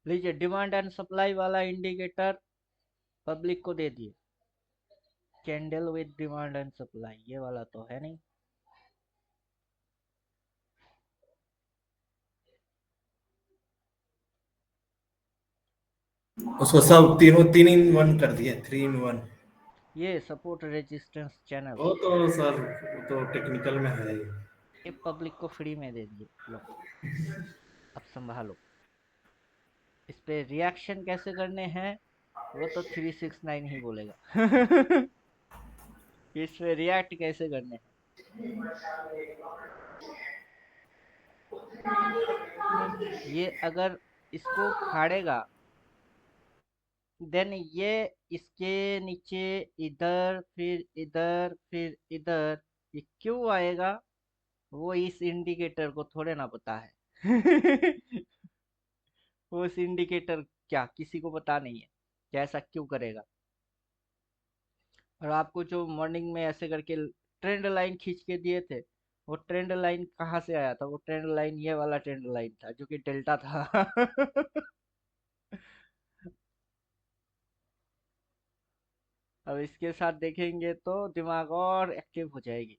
लीजिए डिमांड एंड सप्लाई वाला इंडिकेटर पब्लिक को दे दिए। Candle with demand and supply, ये वाला तो है नहीं। उसको सब तीनों 3 in 1 कर दिए, 3 in 1। ये सपोर्ट रेजिस्टेंस चैनल, वो तो सर, वो तो टेक्निकल में है ही। ये पब्लिक को फ्री में दे दिए। लो अब संभालो। इस पे रिएक्शन कैसे करने हैं वो तो 369 ही बोलेगा। इस पे रिएक्ट कैसे करने हैं। ये अगर इसको फाड़ेगा देन ये इसके नीचे इधर फिर इधर फिर इधर, ये क्यों आएगा वो इस इंडिकेटर को थोड़े ना पता है। वो इस इंडिकेटर क्या किसी को पता नहीं है कि ऐसा क्यों करेगा। और आपको जो मॉर्निंग में ऐसे करके ट्रेंड लाइन खींच के दिए थे, वो ट्रेंड लाइन कहाँ से आया था, वो ट्रेंड लाइन ये वाला ट्रेंड लाइन था जो कि डेल्टा था। अब इसके साथ देखेंगे तो दिमाग और एक्टिव हो जाएगी।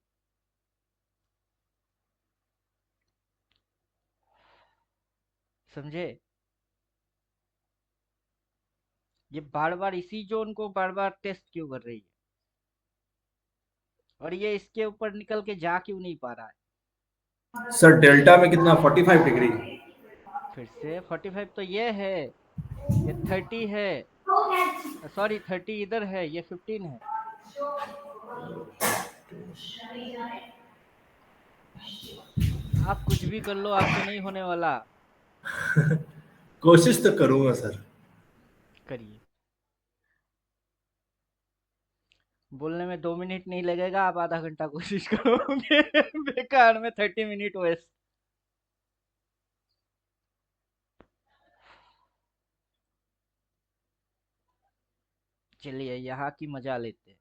समझे। ये बार बार इसी जोन को बार बार टेस्ट क्यों कर रही है, और ये इसके ऊपर निकल के जा क्यों नहीं पा रहा है। सर डेल्टा में कितना, 45 डिग्री? फिर से 45 तो ये है, ये 30 है, सॉरी 30 इधर है, ये 15 है। आप कुछ भी कर लो, आपसे नहीं होने वाला। कोशिश तो करूंगा सर। करिए। बोलने में 2 मिनट नहीं लगेगा, आप आधा घंटा कोशिश करोगे। बेकार में 30 मिनट वेस्ट। चलिए यहाँ की मजा लेते हैं।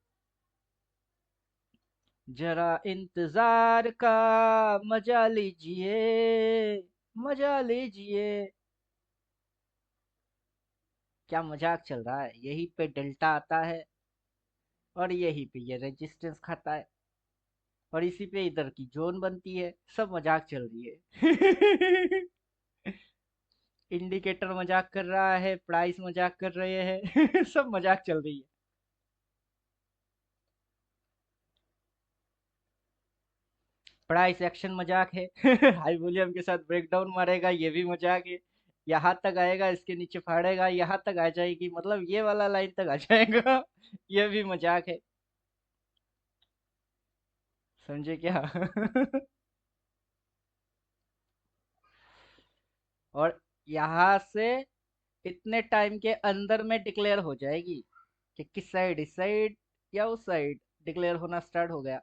जरा इंतजार का मजा लीजिए, मजा लीजिए। क्या मजाक चल रहा है? यहीं पे डेल्टा आता है और यहीं पे ये रेजिस्टेंस खाता है और इसी पे इधर की जोन बनती है। सब मजाक चल रही है। इंडिकेटर मजाक कर रहा है, प्राइस मजाक कर रहे हैं। सब मजाक चल रही है। प्राइस एक्शन मजाक है। हाई वॉल्यूम के साथ ब्रेकडाउन मारेगा, ये भी मजाक है। यहाँ तक आएगा, इसके नीचे फाड़ेगा, यहाँ तक आ जाएगी, मतलब ये वाला लाइन तक आ जाएगा। ये भी मजाक है। समझे क्या? और यहाँ से इतने टाइम के अंदर में डिक्लेयर हो जाएगी कि किस साइड, इस साइड या उस साइड। डिक्लेयर होना स्टार्ट हो गया।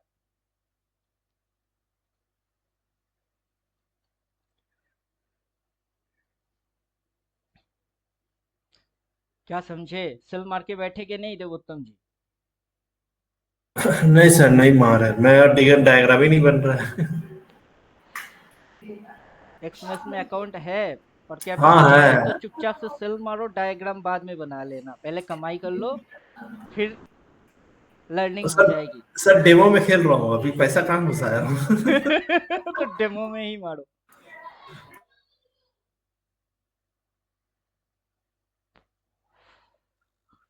क्या समझे? सेल मार के बैठे के नहीं देवोत्तम जी? नहीं सर, नहीं मार है, मेरा टिकट डायग्राम ही नहीं बन रहा है। एक्समस में अकाउंट है और हाँ कैपिटल है तो है। चुपचाप से सेल मारो, डायग्राम बाद में बना लेना। पहले कमाई कर लो, फिर तो लर्निंग हो सर, जाएगी। सर डेमो में खेल रहा हूँ, अभी पैसा कहाँ घुसाया हूँ। तो डेमो में ही मारो।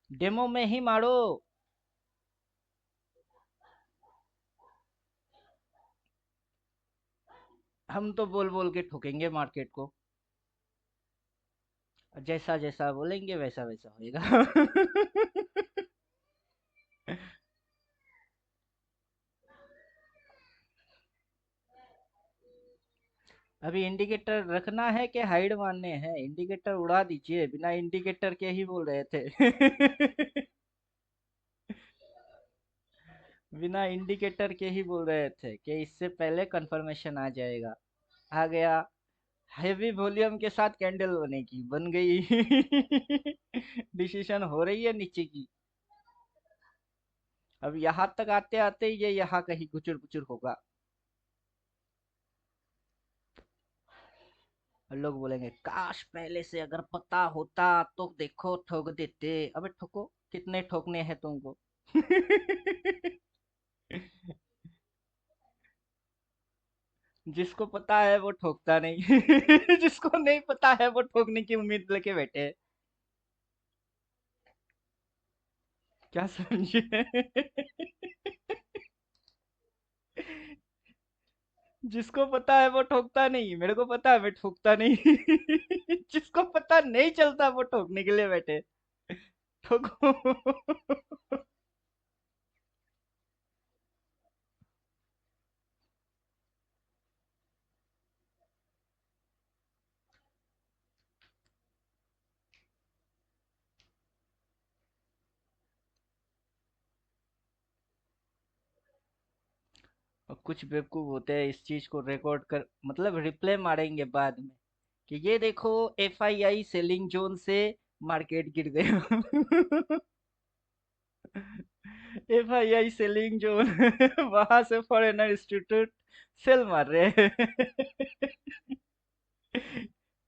डेमो में ही मारो। हम तो बोल बोल के ठोकेंगे मार्केट को। जैसा जैसा बोलेंगे वैसा वैसा होएगा। अभी इंडिकेटर रखना है कि हाइड मारने हैं? इंडिकेटर उड़ा दीजिए, बिना इंडिकेटर के ही बोल रहे थे। बिना इंडिकेटर के ही बोल रहे थे कि इससे पहले कंफर्मेशन आ जाएगा। आ गया। हेवी वॉल्यूम के साथ कैंडल बनेगी, बन गई। डिसीजन हो रही है नीचे की। अब यहाँ तक आते आते ये यहाँ कहीं गुचुर गुचुर होगा। और लोग बोलेंगे काश पहले से अगर पता होता तो देखो ठोक देते। अबे ठोको, कितने ठोकने हैं तुमको? जिसको पता है वो ठोकता नहीं। जिसको नहीं पता है वो ठोकने की उम्मीद लेके बैठे हैं। क्या समझे? जिसको पता है वो ठोकता नहीं, मेरे को पता है मैं ठोकता नहीं। जिसको पता नहीं चलता वो ठोकने के लिए बैठे। ठोको। और कुछ बेवकूफ होते हैं इस चीज को रिकॉर्ड कर, मतलब रिप्ले मारेंगे बाद में कि ये देखो एफआईआई सेलिंग जोन से मार्केट गिर गया। FII selling zone. वहां से फॉरेनर इंस्टीट्यूट सेल मार रहे हैं।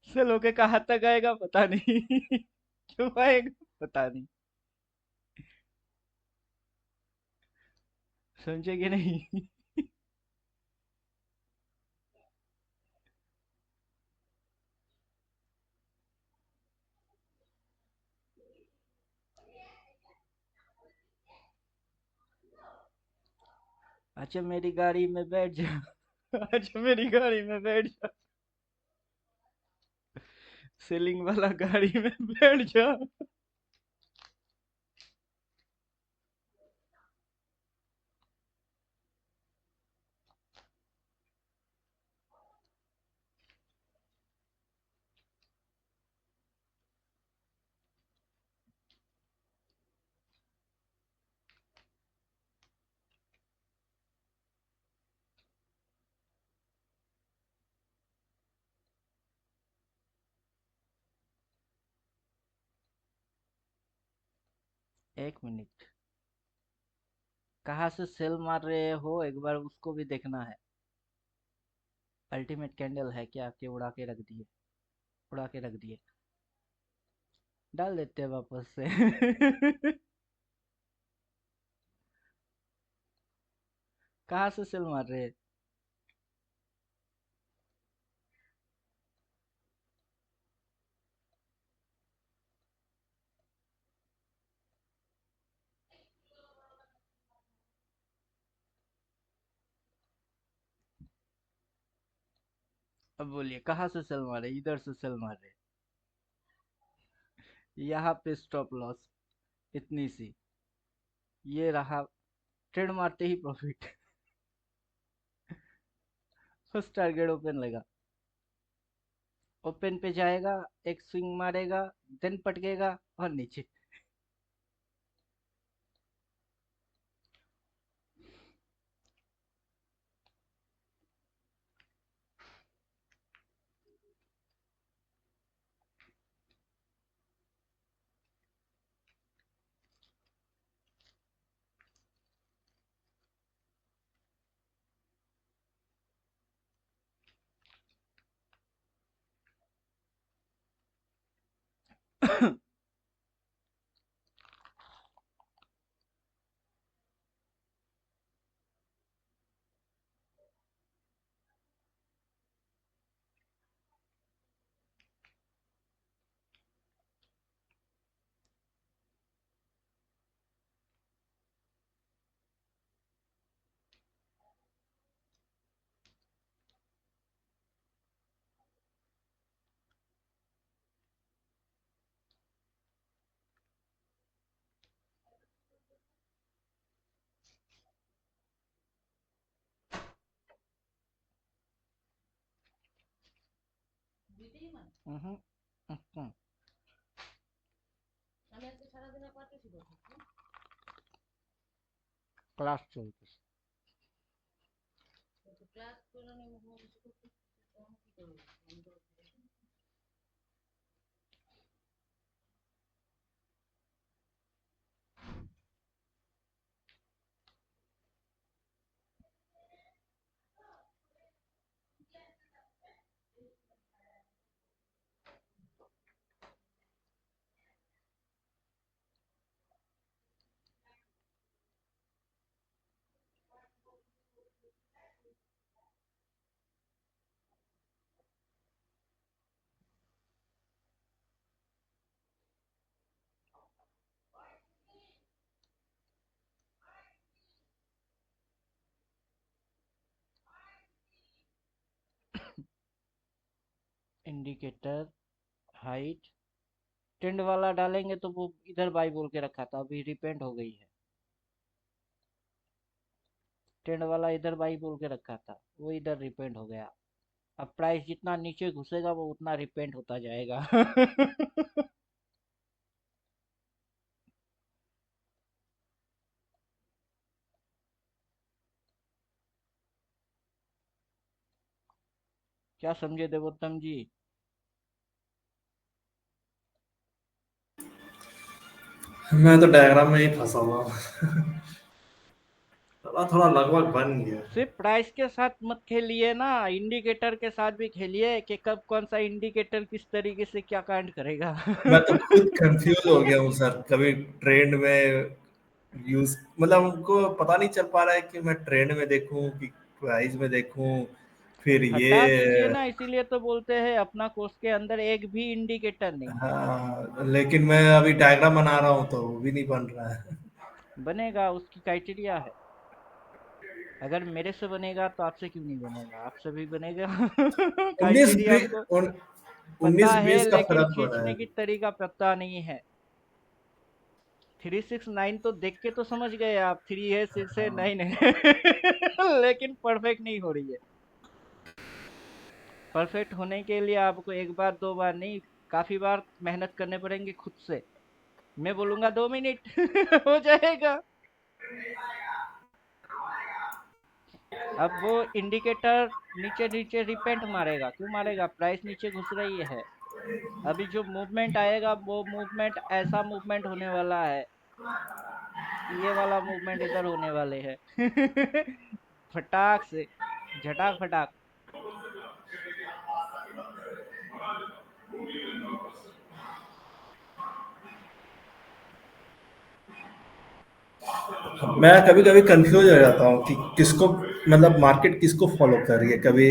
सेल होके कहाँ तक आएगा पता नहीं। क्यों आएगा पता नहीं। समझे कि नहीं? अच्छा मेरी गाड़ी में बैठ जा। अच्छा मेरी गाड़ी में बैठ जा। सेलिंग वाला गाड़ी में बैठ जा। एक मिनट, कहाँ से सेल मार रहे हो एक बार उसको भी देखना है। अल्टीमेट कैंडल है क्या कि उड़ा के रख दिए? उड़ा के रख दिए, डाल देते हैं वापस से। कहाँ से सेल मार रहे हैं? अब बोलिए कहाँ से सेल मारे? इधर से सेल मार रहे। यहाँ पे स्टॉप लॉस इतनी सी, ये रहा, ट्रेड मारते ही प्रॉफिट। फर्स्ट टारगेट ओपन लगा, ओपन पे जाएगा, एक स्विंग मारेगा, देन पटकेगा और नीचे। हम्म, हम्म, ক্লাস চলতেছে। इंडिकेटर हाइट, ट्रेंड वाला डालेंगे तो वो इधर बाई बोल के रखा था, अभी रिपेंट हो गई है। ट्रेंड वाला इधर बाई बोल के रखा था, वो इधर रिपेंट हो गया। अब प्राइस जितना नीचे घुसेगा वो उतना रिपेंट होता जाएगा। क्या समझे देवोत्तम जी? मैं तो डायग्राम में ही फंसा हुआ हूँ। थोड़ा थोड़ा लगभग बन गया। सिर्फ प्राइस के साथ मत खेलिए ना, इंडिकेटर के साथ भी खेलिए कि कब कौन सा इंडिकेटर किस तरीके से क्या कांड करेगा। मैं तो खुद कंफ्यूज हो गया हूँ सर, कभी ट्रेंड में यूज, मतलब उनको पता नहीं चल पा रहा है कि मैं ट्रेंड में देखूं कि प्राइस में देखूं, फिर ये। हटा दीजिए ना, इसीलिए तो बोलते हैं अपना कोर्स के अंदर एक भी इंडिकेटर नहीं है। हाँ, लेकिन मैं अभी डायग्राम बना रहा हूँ तो वो भी नहीं बन रहा है। बनेगा, उसकी क्राइटेरिया है। अगर मेरे से बनेगा तो आपसे क्यों नहीं बनेगा? आपसे भी बनेगा। उन्नीस क्राइटेरिया हमको पता उन्नीस है, बीस का लेकिन फर्क हो रहा खींचने है। की तरीका पता नहीं है। 369 तो देख के तो समझ गए आप, 3 है, 6 है, 9 है। लेकिन परफेक्ट नहीं हो रही है। परफेक्ट होने के लिए आपको एक बार दो बार नहीं, काफी बार मेहनत करने पड़ेंगे खुद से। मैं बोलूंगा 2 मिनट हो जाएगा। अब वो इंडिकेटर नीचे नीचे रिपेंट मारेगा, क्यों मारेगा? प्राइस नीचे घुस रही है। अभी जो मूवमेंट आएगा वो मूवमेंट ऐसा मूवमेंट होने वाला है ये वाला मूवमेंट इधर होने वाले है। फटाक से, झटाक फटाक। मैं कभी कभी कंफ्यूज हो जाता हूँ कि किसको, मतलब मार्केट किसको फॉलो कर रही है। कभी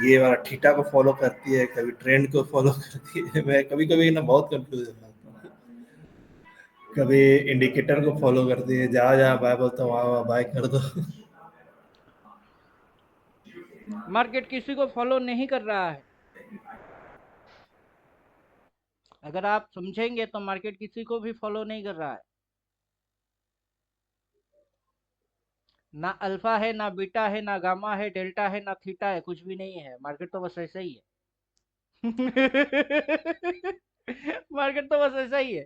ये वाला थीटा को फॉलो करती है, कभी ट्रेंड को फॉलो करती है। मैं कभी कभी ना बहुत कंफ्यूज हो जाता हूँ। कभी इंडिकेटर को फॉलो करती है, जहाँ जहाँ बाय बोलता हूँ वहाँ वहाँ बाय कर दो। मार्केट किसी को फॉलो नहीं कर रहा है। अगर आप समझेंगे तो मार्केट किसी को भी फॉलो नहीं कर रहा है। ना अल्फा है, ना बीटा है, ना गामा है, डेल्टा है, ना थीटा है, कुछ भी नहीं है। मार्केट तो बस ऐसा ही है। मार्केट तो बस ऐसा ही है।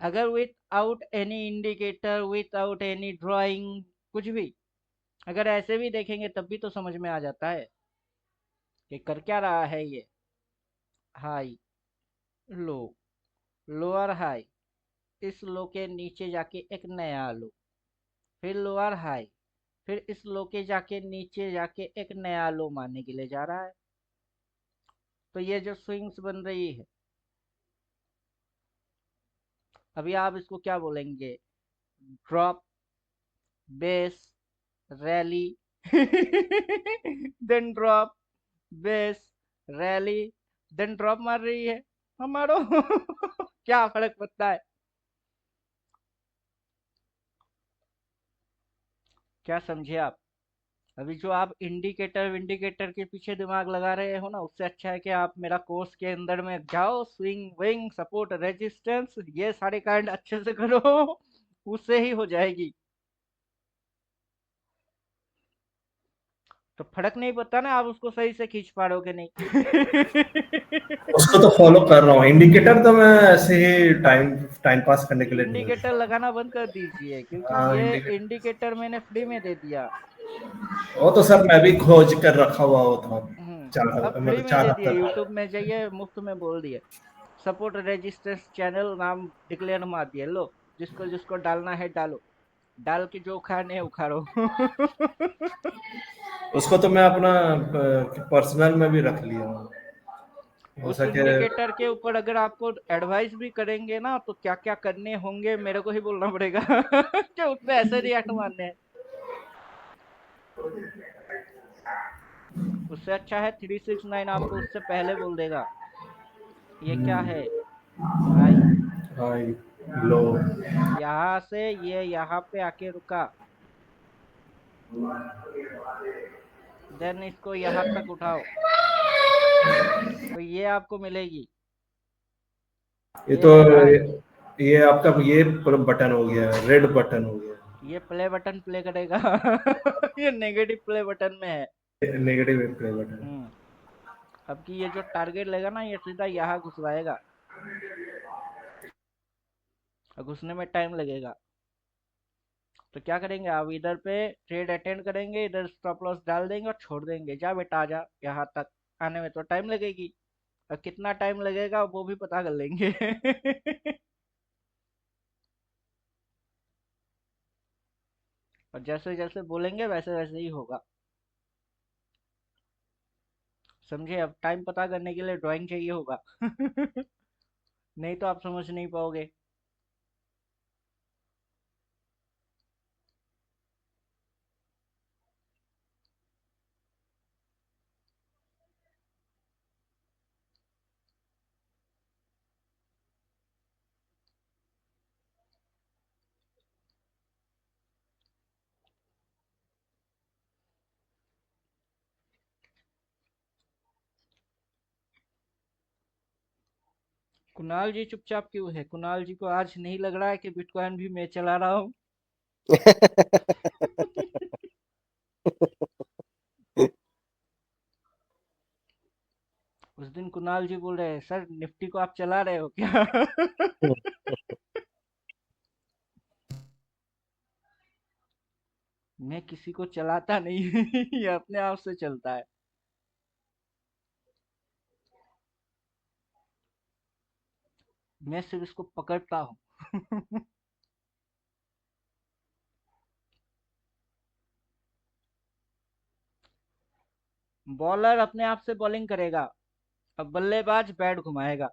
अगर without any indicator, without any drawing, कुछ भी अगर ऐसे भी देखेंगे तब भी तो समझ में आ जाता है कि कर क्या रहा है ये। हाई, लो, लोअर हाई, इस लो के नीचे जाके एक नया लो, फिर लोअर हाई, फिर इस लो के जाके नीचे जाके एक नया लो मारने के लिए जा रहा है। तो ये जो स्विंग्स बन रही है, अभी आप इसको क्या बोलेंगे? Drop, base, rally, then drop, base, rally, then drop मार रही है। हमारो क्या फर्क पड़ता है? क्या समझे आप? अभी जो आप इंडिकेटर विंडिकेटर के पीछे दिमाग लगा रहे हो ना, उससे अच्छा है कि आप मेरा कोर्स के अंदर में जाओ। स्विंग विंग सपोर्ट रेजिस्टेंस ये सारे कांड अच्छे से करो, उससे ही हो जाएगी। तो फर्क नहीं पड़ता ना, आप उसको सही से खींच पाओगे नहीं। उसको तो फॉलो कर रहा हूँ। इंडिकेटर तो मैं ऐसे ही टाइम टाइम पास करने के लिए नहीं इंडिकेटर करता। लगाना बंद कर दीजिए, क्योंकि हाँ, ये इंडिकेटर इंडिकेटर मैंने फ्री में दे दिया। वो तो सर मैं भी खोज कर रखा हुआ वो था। अब चार फ्री मतलब में चार दे दिए, हफ्ता था। यूट्यूब में जाइए, मुफ्त में बोल दिए। सपोर्ट रेजिस्टेंस चैनल नाम डिक्लेयर मार दिए। लो, जिसको जिसको डालना है डालो, डाल के जो उखाड़ने है उखाड़ो। उसको तो मैं अपना पर्सनल में भी रख लिया हूँ, हो उस सके। इंडिकेटर के ऊपर अगर आपको एडवाइस भी करेंगे ना, तो क्या क्या करने होंगे मेरे को ही बोलना पड़ेगा। कि उस पे ऐसे रिएक्ट मारने हैं। उससे अच्छा है 369 आपको उससे पहले बोल देगा ये क्या है। हाई, हाई, लो। यहाँ से ये यहाँ पे आके रुका, देन इसको यहाँ तक उठाओ, तो ये आपको मिलेगी। ये ये तो है हाई। ये आपका ये बटन हो गया, रेड बटन हो गया। ये प्ले बटन प्ले करेगा। ये नेगेटिव प्ले बटन में है। Negative play button. हम्म अब की ये जो टारगेट लेगा ना, ये सीधा यहाँ घुसवाएगा, और घुसने में टाइम लगेगा। तो क्या करेंगे, आप इधर पे ट्रेड अटेंड करेंगे, इधर स्टॉप लॉस डाल देंगे और छोड़ देंगे। जा बेटा आजा, यहाँ तक आने में तो टाइम लगेगी, और कितना टाइम लगेगा वो भी पता कर लेंगे। और जैसे जैसे बोलेंगे वैसे वैसे ही होगा। समझे? अब टाइम पता करने के लिए ड्राइंग चाहिए होगा। नहीं तो आप समझ नहीं पाओगे। कुणाल जी चुपचाप क्यों है? कुणाल जी को आज नहीं लग रहा है कि बिटकॉइन भी मैं चला रहा हूँ? उस दिन कुणाल जी बोल रहे हैं, सर निफ्टी को आप चला रहे हो क्या? मैं किसी को चलाता नहीं। ये अपने आप से चलता है। मैं सिर्फ इसको पकड़ता हूँ। बॉलर अपने आप से बॉलिंग करेगा, अब बल्लेबाज बैट घुमाएगा।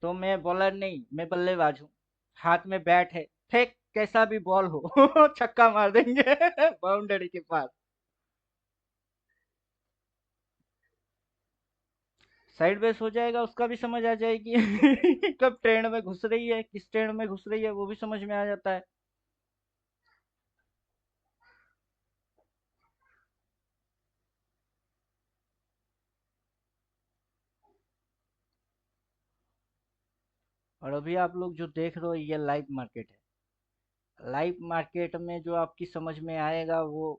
तो मैं बॉलर नहीं, मैं बल्लेबाज हूँ। हाथ में बैट है, फेंक कैसा भी बॉल हो छक्का मार देंगे बाउंड्री के पास। साइड बेस हो जाएगा, उसका भी समझ आ जाएगी कब ट्रेंड में घुस रही है, किस ट्रेंड में घुस रही है, वो भी समझ में आ जाता है। और अभी आप लोग जो देख रहे हो ये लाइव मार्केट है। लाइव मार्केट में जो आपकी समझ में आएगा वो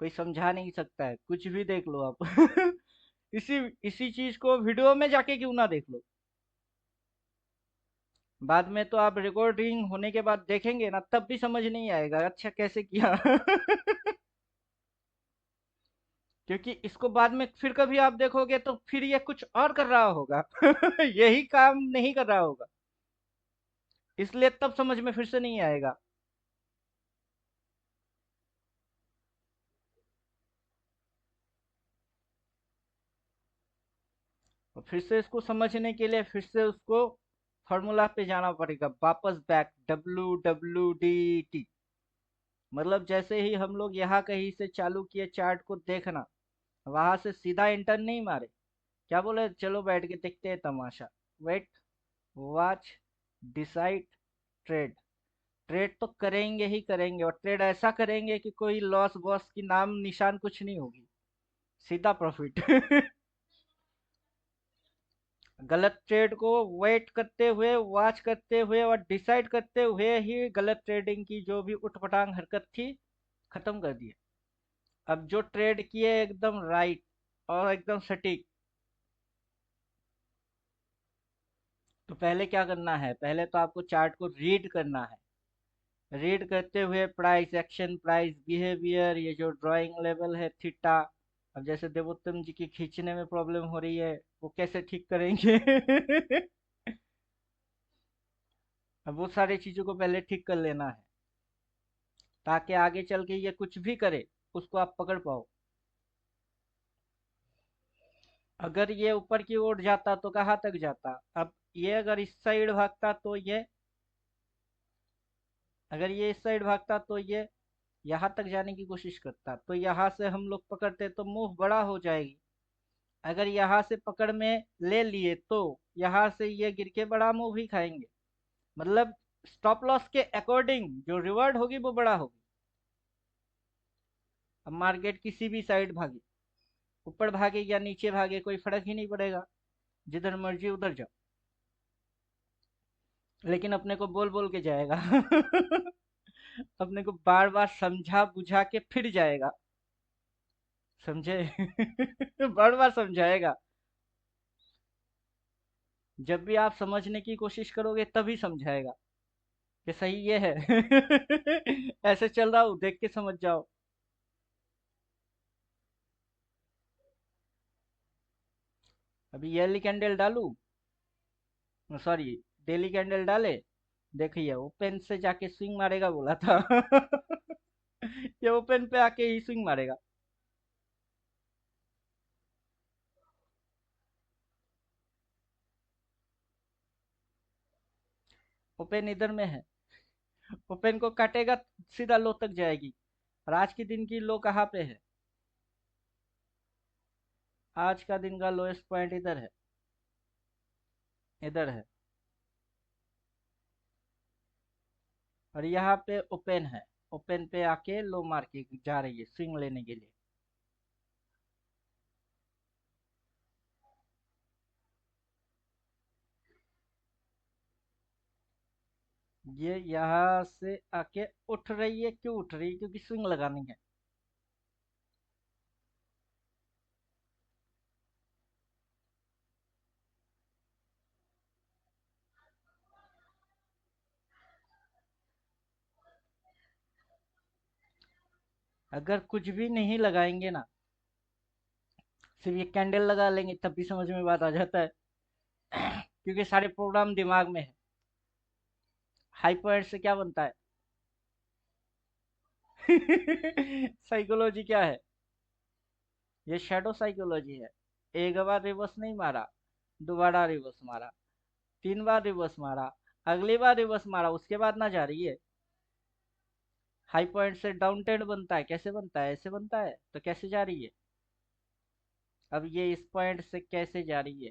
कोई समझा नहीं सकता है, कुछ भी देख लो आप इसी इसी चीज को वीडियो में जाके क्यों ना देख लो। बाद में तो आप रिकॉर्डिंग होने के बाद देखेंगे ना, तब भी समझ नहीं आएगा अच्छा कैसे किया क्योंकि इसको बाद में फिर कभी आप देखोगे तो फिर ये कुछ और कर रहा होगा यही काम नहीं कर रहा होगा, इसलिए तब समझ में फिर से नहीं आएगा। और फिर से इसको समझने के लिए फिर से उसको फॉर्मूला पे जाना पड़ेगा, वापस बैक WWDT। मतलब जैसे ही हम लोग यहाँ कहीं से चालू किए चार्ट को देखना, वहां से सीधा इंटर नहीं मारे, क्या बोले, चलो बैठ के देखते हैं तमाशा। Wait, watch, decide, trade. Trade तो करेंगे ही करेंगे, और ट्रेड ऐसा करेंगे कि कोई लॉस वॉस की नाम निशान कुछ नहीं होगी, सीधा प्रॉफिट गलत ट्रेड को वेट करते हुए, वॉच करते हुए और डिसाइड करते हुए ही गलत ट्रेडिंग की जो भी उठपटांग हरकत थी खत्म कर दिए। अब जो ट्रेड किए एकदम राइट और एकदम सटीक, तो पहले क्या करना है, पहले तो आपको चार्ट को रीड करना है। रीड करते हुए प्राइस एक्शन, प्राइस बिहेवियर, ये जो ड्राइंग लेवल है थीटा। अब जैसे देवोत्तम जी की खींचने में प्रॉब्लम हो रही है, वो कैसे ठीक करेंगे अब वो सारी चीजों को पहले ठीक कर लेना है, ताकि आगे चल के ये कुछ भी करे उसको आप पकड़ पाओ। अगर ये ऊपर की ओर जाता तो कहाँ तक जाता, अब ये अगर इस साइड भागता तो ये, अगर ये इस साइड भागता तो ये यहाँ तक जाने की कोशिश करता, तो यहाँ से हम लोग पकड़ते तो मूव बड़ा हो जाएगी। अगर यहाँ से पकड़ में ले लिए तो यहाँ से ये गिर के बड़ा मूव ही खाएंगे। मतलब स्टॉप लॉस के अकॉर्डिंग जो रिवॉर्ड होगी वो बड़ा होगी। अब मार्केट किसी भी साइड भागे, ऊपर भागे या नीचे भागे, कोई फर्क ही नहीं पड़ेगा, जिधर मर्जी उधर जाओ, लेकिन अपने को बोल बोल के जाएगा अपने को बार बार समझा बुझा के फिर जाएगा, समझे बार बार समझाएगा। जब भी आप समझने की कोशिश करोगे तभी समझाएगा कि सही ये है ऐसे चल रहा हूँ, देख के समझ जाओ। अभी येली कैंडल डालू, सॉरी डेली कैंडल डाले, देखिए ओपन से जाके स्विंग मारेगा बोला था ये ओपन पे आके ही स्विंग मारेगा। ओपन इधर में है, ओपन को काटेगा सीधा लो तक जाएगी। और आज के दिन की लो कहाँ पे है, आज का दिन का लोएस्ट पॉइंट इधर है, इधर है। और यहाँ पे ओपन है, ओपन पे आके लो मार के जा रही है स्विंग लेने के लिए। ये यहाँ से आके उठ रही है, क्यों उठ रही है, क्योंकि स्विंग लगानी है। अगर कुछ भी नहीं लगाएंगे ना, सिर्फ ये कैंडल लगा लेंगे, तब भी समझ में बात आ जाता है क्योंकि सारे प्रोग्राम दिमाग में है। हाई पॉइंट से क्या बनता है? साइकोलॉजी क्या है? ये शैडो साइकोलॉजी है। एक बार रिवर्स नहीं मारा, दोबारा रिवर्स मारा, 3 बार रिवर्स मारा, अगली बार रिवर्स मारा, उसके बाद ना जा रही है। हाई पॉइंट से डाउन ट्रेंड बनता है, कैसे बनता है? ऐसे बनता है, तो कैसे जा रही है? अब ये इस पॉइंट से कैसे जा रही है?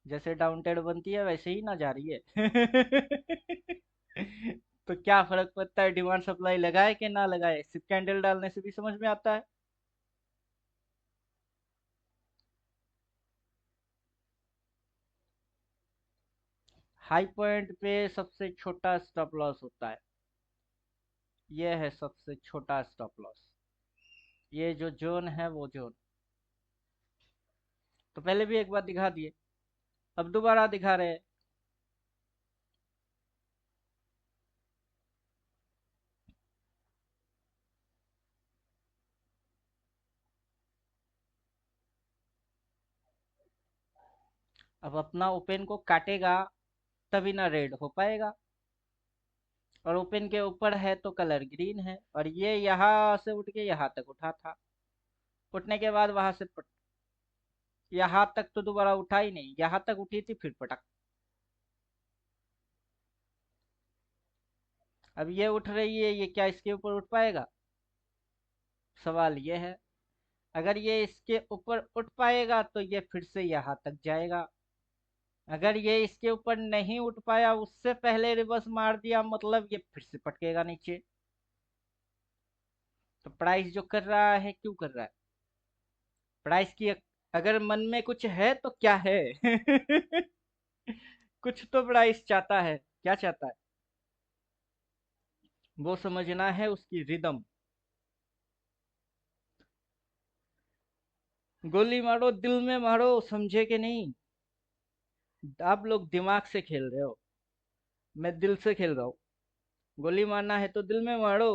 जैसे डाउन ट्रेंड बनती है वैसे ही ना जा रही है। तो क्या फर्क पड़ता है डिमांड सप्लाई लगाए कि ना लगाए? सिर्फ कैंडल डालने से भी समझ में आता है। हाई पॉइंट पे सबसे छोटा स्टॉप लॉस होता है। ये है सबसे छोटा स्टॉप लॉस। ये जो जोन है वो जोन तो पहले भी एक बार दिखा दिए, अब दोबारा दिखा रहे हैं। अब अपना ओपन को काटेगा तभी ना रेड हो पाएगा, और ओपन के ऊपर है तो कलर ग्रीन है, और ये यहाँ से उठ के यहाँ तक उठा था, उठने के बाद वहां से यहाँ तक तो दोबारा उठा ही नहीं, यहाँ तक उठी थी फिर पटक। अब ये उठ रही है, ये क्या इसके ऊपर उठ पाएगा? सवाल ये है। अगर ये इसके ऊपर उठ पाएगा तो ये फिर से यहाँ तक जाएगा। अगर ये इसके ऊपर नहीं उठ पाया, उससे पहले रिवर्स मार दिया, मतलब ये फिर से पटकेगा नीचे। तो प्राइस जो कर रहा है क्यों कर रहा है? प्राइस की अगर मन में कुछ है तो क्या है? कुछ तो प्राइस चाहता है। क्या चाहता है? वो समझना है उसकी रिदम। गोली मारो दिल में मारो, समझे कि नहीं? आप लोग दिमाग से खेल रहे हो, मैं दिल से खेल रहा हूँ। गोली मारना है तो दिल में मारो।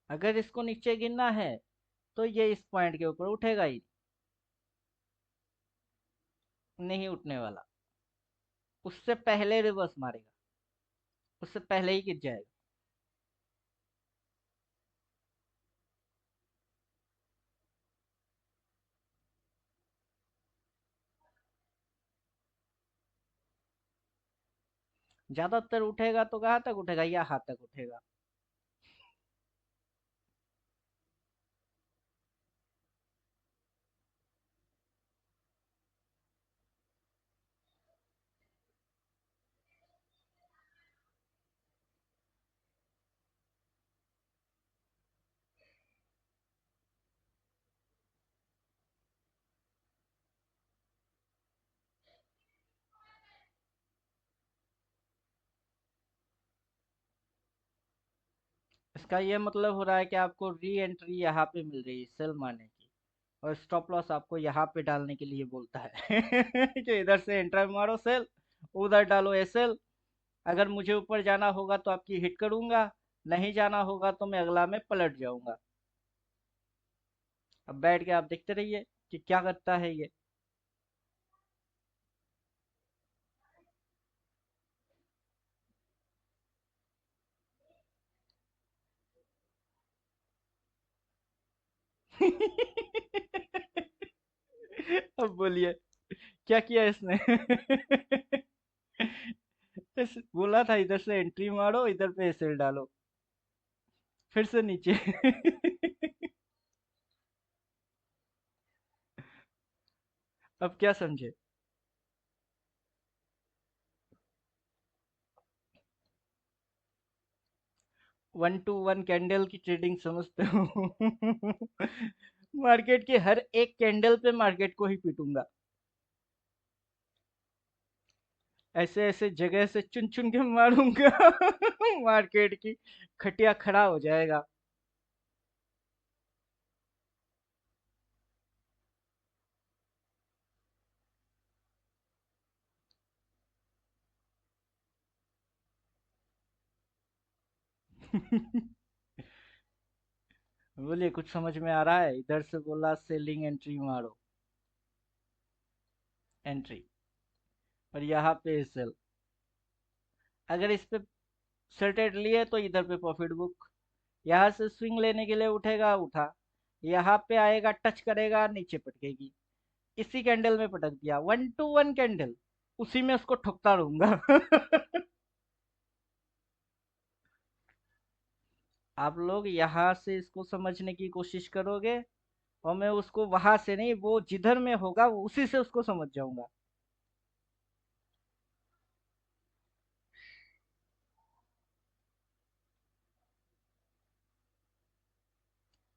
अगर इसको नीचे गिरना है तो ये इस पॉइंट के ऊपर उठेगा ही नहीं, उठने वाला। उससे पहले रिवर्स मारेगा, उससे पहले ही गिर जाएगा। ज्यादातर उठेगा तो कहाँ तक उठेगा? यहाँ तक उठेगा। इसका ये मतलब हो रहा है कि आपको री एंट्री यहाँ पे मिल रही है सेल मारने की, और स्टॉप लॉस आपको यहाँ पे डालने के लिए बोलता है। कि इधर से एंटर मारो सेल, उधर डालो एसएल। अगर मुझे ऊपर जाना होगा तो आपकी हिट करूंगा, नहीं जाना होगा तो मैं अगला में पलट जाऊंगा। अब बैठ के आप देखते रहिए कि क्या करता है ये। अब बोलिए क्या किया इसने? बोला था इधर से एंट्री मारो, इधर पे एसएल डालो, फिर से नीचे। 'अब क्या समझे? 1 टू 1 कैंडल की ट्रेडिंग समझते हो? मार्केट की हर एक कैंडल पे मार्केट को ही पीटूंगा। ऐसे-ऐसे जगह से चुन-चुन के मारूंगा। मार्केट की खटिया खड़ा हो जाएगा। बोलिए, कुछ समझ में आ रहा है? इधर से बोला सेलिंग एंट्री मारो, एंट्री, और यहाँ पे सेल। अगर इस पे सर्टेड लिए तो इधर पे प्रॉफिट बुक। यहाँ से स्विंग लेने के लिए उठेगा, उठा, यहाँ पे आएगा, टच करेगा, नीचे पटकेगी। इसी कैंडल में पटक दिया, 1 to 1 कैंडल, उसी में उसको ठुकता रहूंगा। आप लोग यहाँ से इसको समझने की कोशिश करोगे, और मैं उसको वहां से नहीं, वो जिधर में होगा वो उसी से उसको समझ जाऊंगा।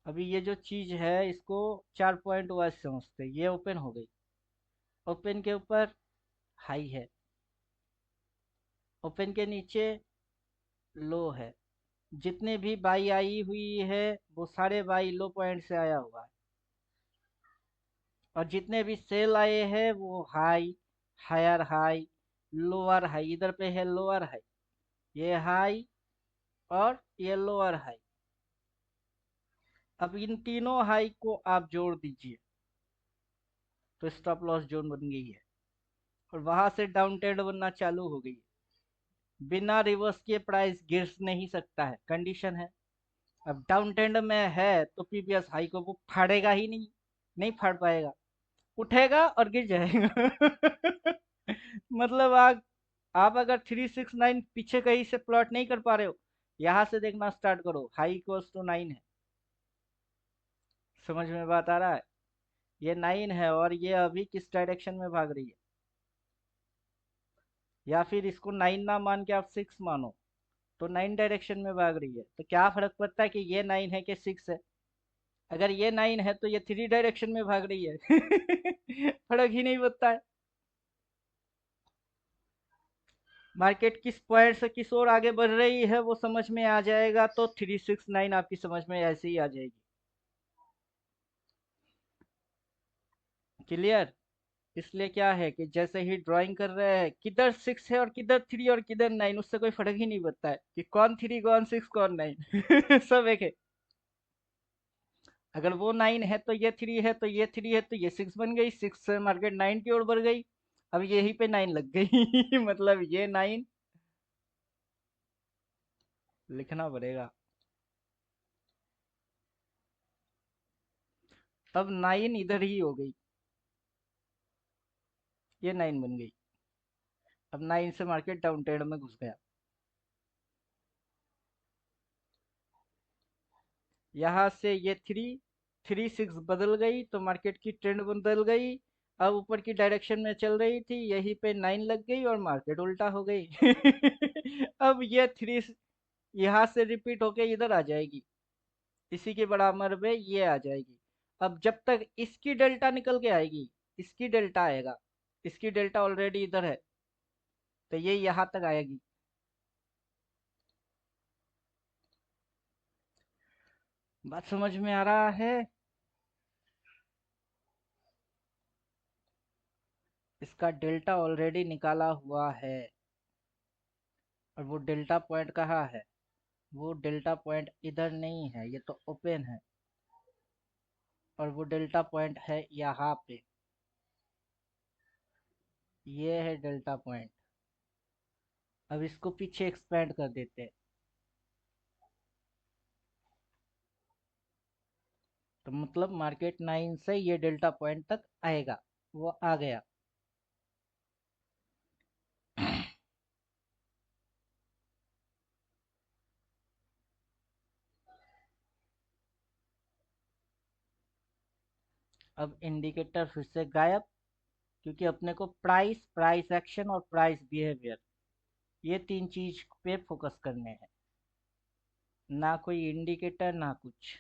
अभी ये जो चीज है, इसको 4 पॉइंट वाइज समझते हैं। ये ओपन हो गई, ओपन के ऊपर हाई है, ओपन के नीचे लो है। जितने भी बाई आई हुई है, वो सारे बाई लो पॉइंट से आया हुआ है, और जितने भी सेल आए हैं वो high, higher high, lower high. इधर पे है लोअर हाई, ये हाई, और ये लोअर हाई। अब इन तीनों हाई को आप जोड़ दीजिए, तो स्टॉप लॉस जोन बन गई है, और वहां से डाउन ट्रेंड बनना चालू हो गई है। बिना रिवर्स के प्राइस गिर नहीं सकता है, कंडीशन है। अब डाउन ट्रेंड में है तो पीपीएस हाई को वो फाड़ेगा ही नहीं, नहीं फाड़ पाएगा, उठेगा और गिर जाएगा। मतलब आप अगर 369 पीछे कहीं से प्लॉट नहीं कर पा रहे हो, यहां से देखना स्टार्ट करो, हाई इक्वल्स टू 9 है। समझ में बात आ रहा है? ये 9 है, और ये अभी किस डायरेक्शन में भाग रही है, या फिर इसको 9 ना मान के आप 6 मानो, तो 9 डायरेक्शन में भाग रही है। तो क्या फर्क पड़ता है कि ये 9 है कि 6 है? अगर ये 9 है तो ये 3 डायरेक्शन में भाग रही है। फर्क ही नहीं पड़ता है। मार्केट किस पॉइंट से किस ओर आगे बढ़ रही है वो समझ में आ जाएगा, तो 369 आपकी समझ में ऐसे ही आ जाएगी। क्लियर? इसलिए क्या है कि जैसे ही ड्राइंग कर रहे हैं, किधर 6 है और किधर 3 और किधर 9, उससे कोई फर्क ही नहीं पड़ता है कि कौन 3 कौन 6 कौन 9। सब एक है। अगर वो 9 है तो ये 3 है, तो ये 3 है तो ये 6 बन गई, 6 से मार्केट 9 की ओर बढ़ गई। अब यहीं पे 9 लग गई। मतलब ये 9 लिखना पड़ेगा। अब 9 इधर ही हो गई, ये 9 बन गई। अब 9 से मार्केट डाउन ट्रेंड में घुस गया। यहाँ से ये 3 6 बदल गई, तो मार्केट की ट्रेंड बदल गई। अब ऊपर की डायरेक्शन में चल रही थी, यहीं पे 9 लग गई और मार्केट उल्टा हो गई। अब ये 3 यहाँ से रिपीट होके इधर आ जाएगी, इसी के बराबर में ये आ जाएगी। अब जब तक इसकी डेल्टा निकल के आएगी, इसकी डेल्टा आएगा, इसकी डेल्टा ऑलरेडी इधर है, तो ये यहाँ तक आएगी। बात समझ में आ रहा है? इसका डेल्टा ऑलरेडी निकाला हुआ है, और वो डेल्टा पॉइंट कहाँ है? वो डेल्टा पॉइंट इधर नहीं है, ये तो ओपन है, और वो डेल्टा पॉइंट है यहाँ पे। ये है डेल्टा पॉइंट। अब इसको पीछे एक्सपेंड कर देते हैं, तो मतलब मार्केट 9 से ये डेल्टा पॉइंट तक आएगा, वो आ गया। अब इंडिकेटर फिर से गायब, क्योंकि अपने को प्राइस, प्राइस एक्शन और प्राइस बिहेवियर, ये 3 चीज पे फोकस करने हैं, ना कोई इंडिकेटर ना कुछ।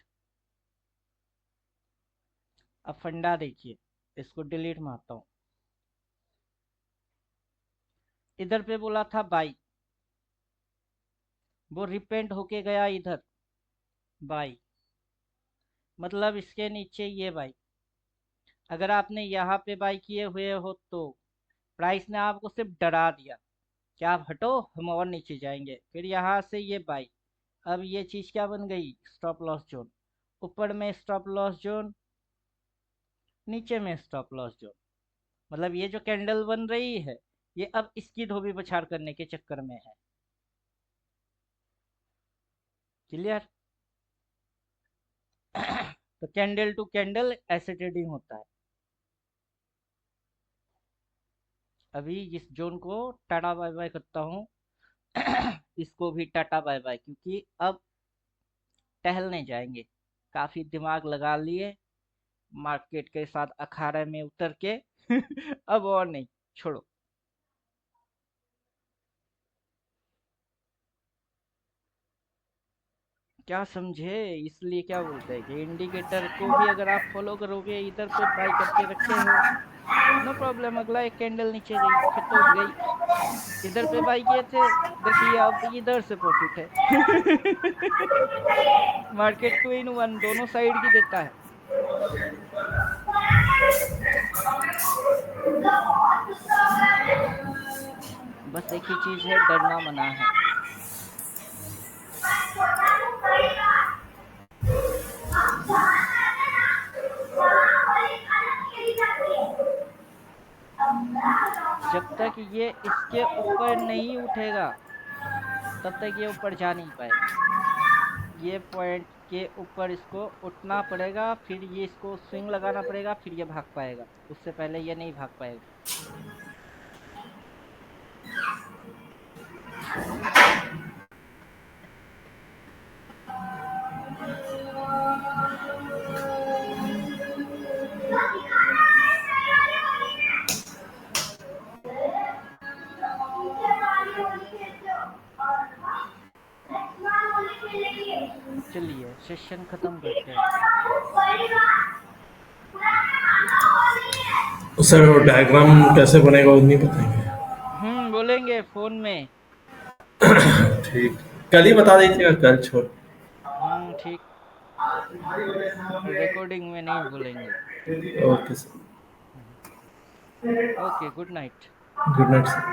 अब फंडा देखिए, इसको डिलीट मारता हूँ। इधर पे बोला था बाई, वो रिपेंट होके गया इधर बाई, मतलब इसके नीचे ये बाई। अगर आपने यहाँ पे बाई किए हुए हो, तो प्राइस ने आपको सिर्फ डरा दिया कि आप हटो, हम और नीचे जाएंगे, फिर यहाँ से ये बाई। अब ये चीज क्या बन गई? Stop loss zone. ऊपर में स्टॉप लॉस जोन, नीचे में स्टॉप लॉस जोन। मतलब ये जो कैंडल बन रही है ये अब इसकी धोबी पछाड़ करने के चक्कर में है। क्लियर? तो कैंडल टू कैंडल ऐसे ट्रेडिंग होता है। अभी इस जोन को टाटा बाय बाय करता हूँ। इसको भी टाटा बाय बाय, क्योंकि अब टहलने जाएंगे, काफी दिमाग लगा लिए मार्केट के साथ अखाड़े में उतर के। अब और नहीं, छोड़ो। क्या समझे? इसलिए क्या बोलते हैं कि इंडिकेटर को भी अगर आप फॉलो करोगे, इधर पे बाई करके रखे हो, नो प्रॉब्लम। अगला एक कैंडल नीचे गई, फिर तो गई। इधर पे बाई किए थे, देखिए अब इधर से प्रॉफिट है। मार्केट 2 in 1 दोनों साइड की देता है। बस एक ही चीज है, डरना मना है। जब तक ये इसके ऊपर नहीं उठेगा तब तक ये ऊपर जा नहीं पाएगा। ये पॉइंट के ऊपर इसको उठना पड़ेगा, फिर ये इसको स्विंग लगाना पड़ेगा, फिर ये भाग पाएगा। उससे पहले ये नहीं भाग पाएगा। चलिए सेशन खत्म करते हैं। सर वो डायग्राम कैसे बनेगा वो नहीं बताएंगे? बोलेंगे फोन में। ठीक, कल ही बता दीजिएगा, कल छोड़। ठीक, रिकॉर्डिंग में नहीं बोलेंगे। Okay sir, okay, good night. Good night sir.